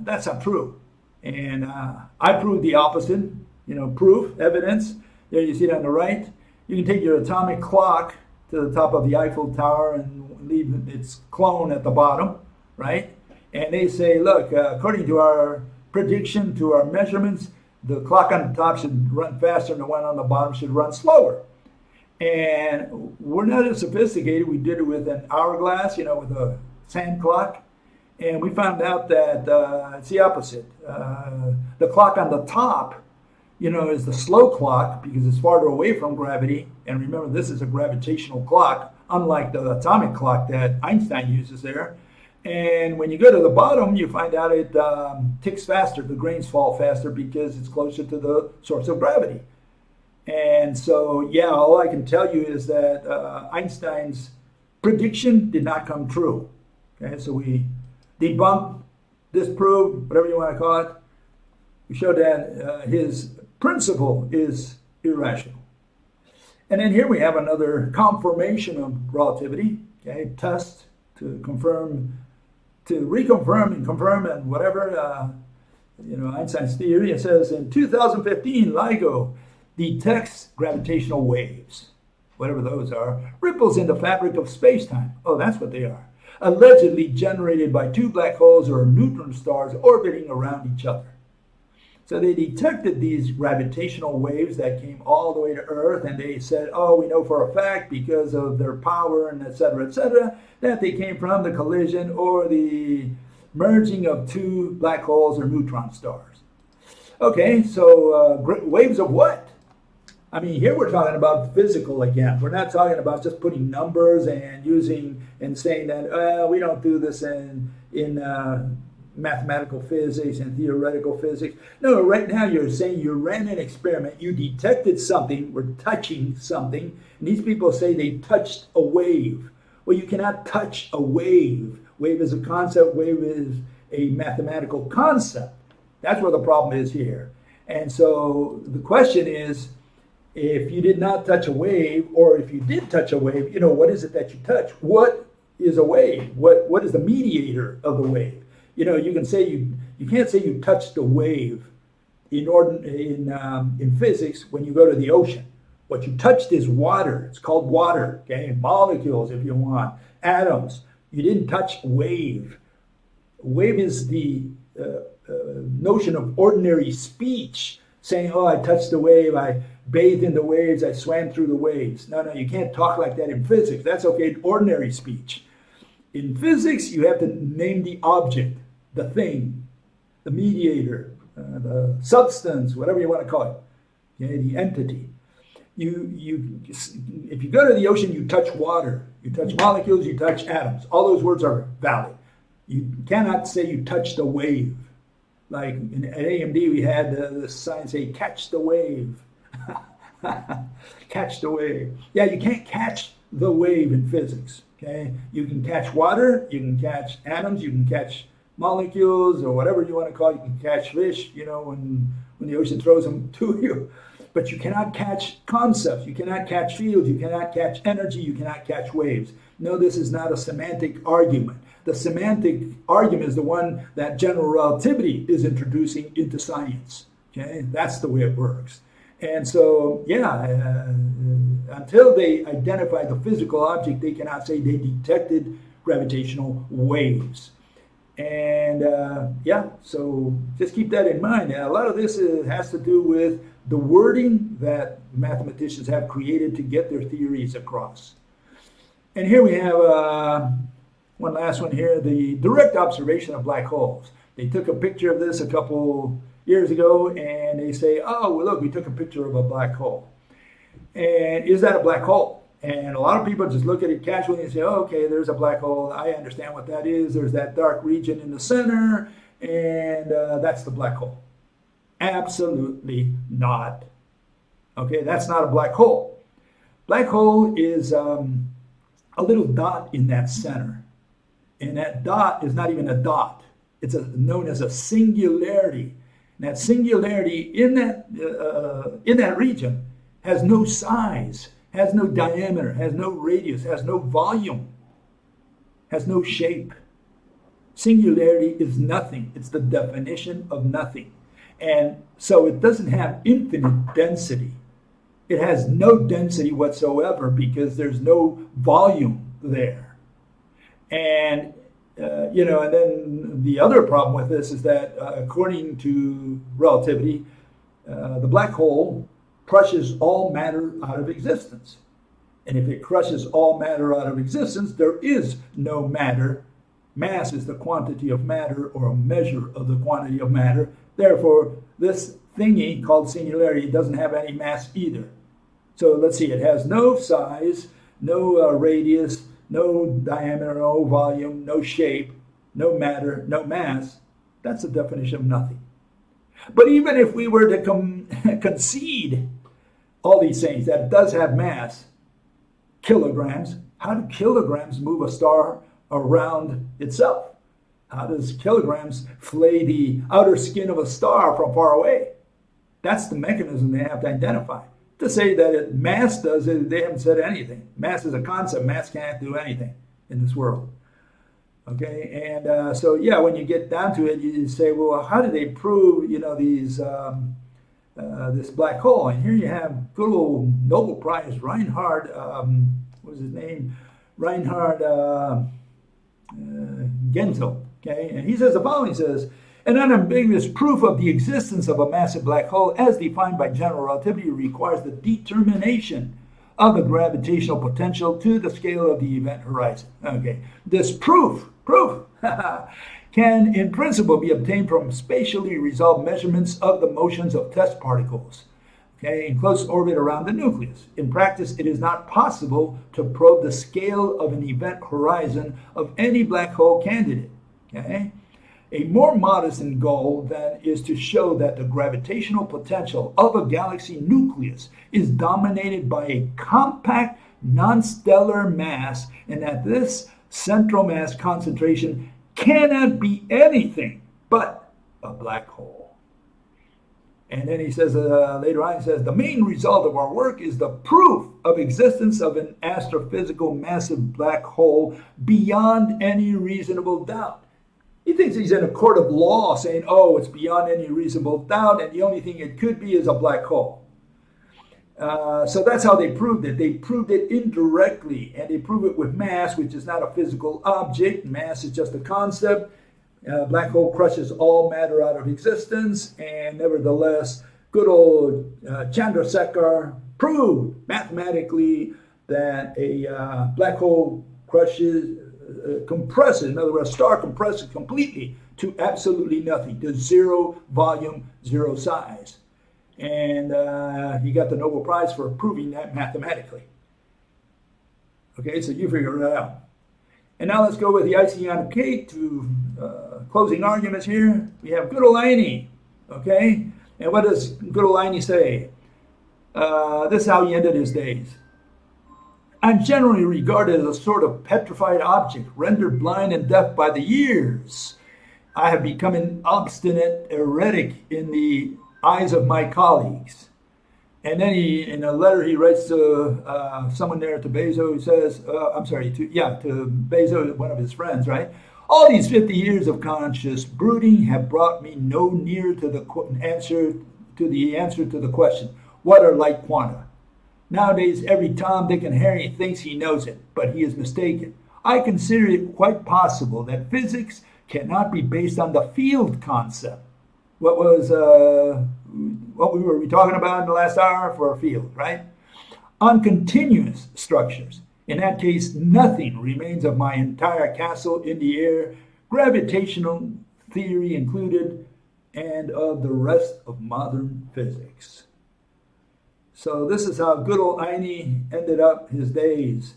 that's not true. And I proved the opposite, proof, evidence. There you see it on the right. You can take your atomic clock to the top of the Eiffel Tower and leave its clone at the bottom, right? And they say, look, according to our prediction, to our measurements, the clock on the top should run faster and the one on the bottom should run slower. And we're not as sophisticated. We did it with an hourglass, with a sand clock. And we found out that it's the opposite. The clock on the top, is the slow clock because it's farther away from gravity. And remember, this is a gravitational clock, unlike the atomic clock that Einstein uses there. And when you go to the bottom, you find out it ticks faster. The grains fall faster because it's closer to the source of gravity. And so, yeah, all I can tell you is that Einstein's prediction did not come true. Okay, so we debunked, disproved, whatever you want to call it. We showed that his principle is irrational. And then here we have another confirmation of relativity, okay, test to confirm, to reconfirm and confirm and whatever, Einstein's theory. It says in 2015, LIGO detects gravitational waves, whatever those are, ripples in the fabric of space-time. Oh, that's what they are. Allegedly generated by two black holes or neutron stars orbiting around each other. So they detected these gravitational waves that came all the way to Earth, and they said, oh, we know for a fact because of their power and et cetera, that they came from the collision or the merging of two black holes or neutron stars. Okay, so waves of what? I mean, here we're talking about physical again. We're not talking about just putting numbers and using and saying that we don't do this in mathematical physics and theoretical physics. No, right now you're saying you ran an experiment, you detected something, we're touching something, and these people say they touched a wave. Well, you cannot touch a wave. Wave is a concept, wave is a mathematical concept. That's where the problem is here. And so the question is, if you did not touch a wave, or if you did touch a wave, what is it that you touch? What is a wave? What is the mediator of the wave? You can say you can't say you touched a wave in physics when you go to the ocean, What you touched is water. It's called water, okay? Molecules, if you want. Atoms. You didn't touch wave. Wave is the notion of ordinary speech, saying, oh, I touched the wave, I bathed in the waves, I swam through the waves. No, you can't talk like that in physics. That's okay, ordinary speech. In physics, you have to name the object, the thing, the mediator, the substance, whatever you want to call it, okay, the entity. If you go to the ocean, you touch water, you touch molecules, you touch atoms. All those words are valid. You cannot say you touch the wave. Like at AMD, we had the sign say, catch the wave. Catch the wave. Yeah, you can't catch the wave in physics. Okay, you can catch water, you can catch atoms, you can catch molecules, or whatever you want to call it. You can catch fish, when the ocean throws them to you. But you cannot catch concepts, you cannot catch fields, you cannot catch energy, you cannot catch waves. No, this is not a semantic argument. The semantic argument is the one that general relativity is introducing into science. Okay, that's the way it works. And so, until they identify the physical object, they cannot say they detected gravitational waves. And so just keep that in mind. And a lot of this has to do with the wording that mathematicians have created to get their theories across. And here we have one last one here, the direct observation of black holes. They took a picture of this a couple years ago, and they say, oh, well, look, we took a picture of a black hole. And is that a black hole? And a lot of people just look at it casually and say, oh, okay, there's a black hole. I understand what that is. There's that dark region in the center, and that's the black hole. Absolutely not. Okay, that's not a black hole. Black hole is a little dot in that center. And that dot is not even a dot. It's known as a singularity. And that singularity in that region has no size, has no diameter, has no radius, has no volume, has no shape. Singularity is nothing. It's the definition of nothing. And so it doesn't have infinite density. It has no density whatsoever because there's no volume there. And and then the other problem with this is that according to relativity, the black hole crushes all matter out of existence. And if it crushes all matter out of existence, there is no matter. Mass is the quantity of matter, or a measure of the quantity of matter. Therefore, this thingy called singularity doesn't have any mass either. So let's see, it has no size, no radius, no diameter, no volume, no shape, no matter, no mass. That's the definition of nothing. But even if we were to concede all these things, that it does have mass, kilograms, how do kilograms move a star around itself? How does kilograms flay the outer skin of a star from far away? That's the mechanism they have to identify. To say that mass does it, they haven't said anything. Mass is a concept. Mass can't do anything in this world. Okay, and so when you get down to it, you say, well, how do they prove, these this black hole? And here you have good old Nobel Prize Reinhard, what was his name? Reinhard Genzel. Okay, and he says the following. He says, an unambiguous proof of the existence of a massive black hole as defined by general relativity requires the determination of the gravitational potential to the scale of the event horizon. Okay, this proof can in principle be obtained from spatially resolved measurements of the motions of test particles, okay, in close orbit around the nucleus. In practice, it is not possible to probe the scale of an event horizon of any black hole candidate. Okay. A more modest goal, then, is to show that the gravitational potential of a galaxy nucleus is dominated by a compact non-stellar mass, and that this central mass concentration cannot be anything but a black hole. And then he says, later on, he says, the main result of our work is the proof of existence of an astrophysical massive black hole beyond any reasonable doubt. He thinks he's in a court of law saying, oh, it's beyond any reasonable doubt, and the only thing it could be is a black hole. So that's how they proved it. They proved it indirectly, and they prove it with mass, which is not a physical object. Mass is just a concept. Black hole crushes all matter out of existence, and nevertheless, good old Chandrasekhar proved mathematically that a black hole compresses, in other words, a star compresses completely to absolutely nothing, to zero volume, zero size. And he got the Nobel Prize for proving that mathematically. Okay, so you figure it out. And now let's go with the icing on the cake to closing arguments here. We have good old Einstein, okay? And what does good old Einstein say? This is how he ended his days. I'm generally regarded as a sort of petrified object, rendered blind and deaf by the years. I have become an obstinate heretic in the eyes of my colleagues. And then in a letter he writes to someone there, to Bezos, he says, to Bezos, one of his friends, right? All these 50 years of conscious brooding have brought me no nearer to the answer to the question, what are light quanta? Nowadays, every Tom, Dick, and Harry thinks he knows it, but he is mistaken. I consider it quite possible that physics cannot be based on the field concept. What we were talking about in the last hour for a field, right? On continuous structures. In that case, nothing remains of my entire castle in the air, gravitational theory included, and of the rest of modern physics. So this is how good old Einstein ended up his days.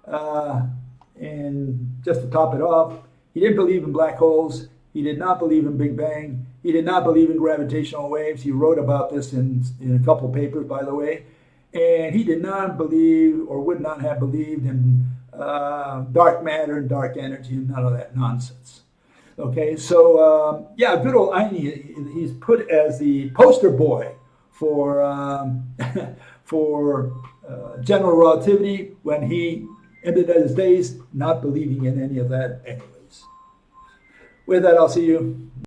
And just to top it off, he didn't believe in black holes. He did not believe in Big Bang. He did not believe in gravitational waves. He wrote about this in a couple papers, by the way. And he did not believe, or would not have believed, in dark matter and dark energy and none of that nonsense. Okay, so good old Einstein, he's put as the poster boy for general relativity when he ended his days not believing in any of that anyways. With that, I'll see you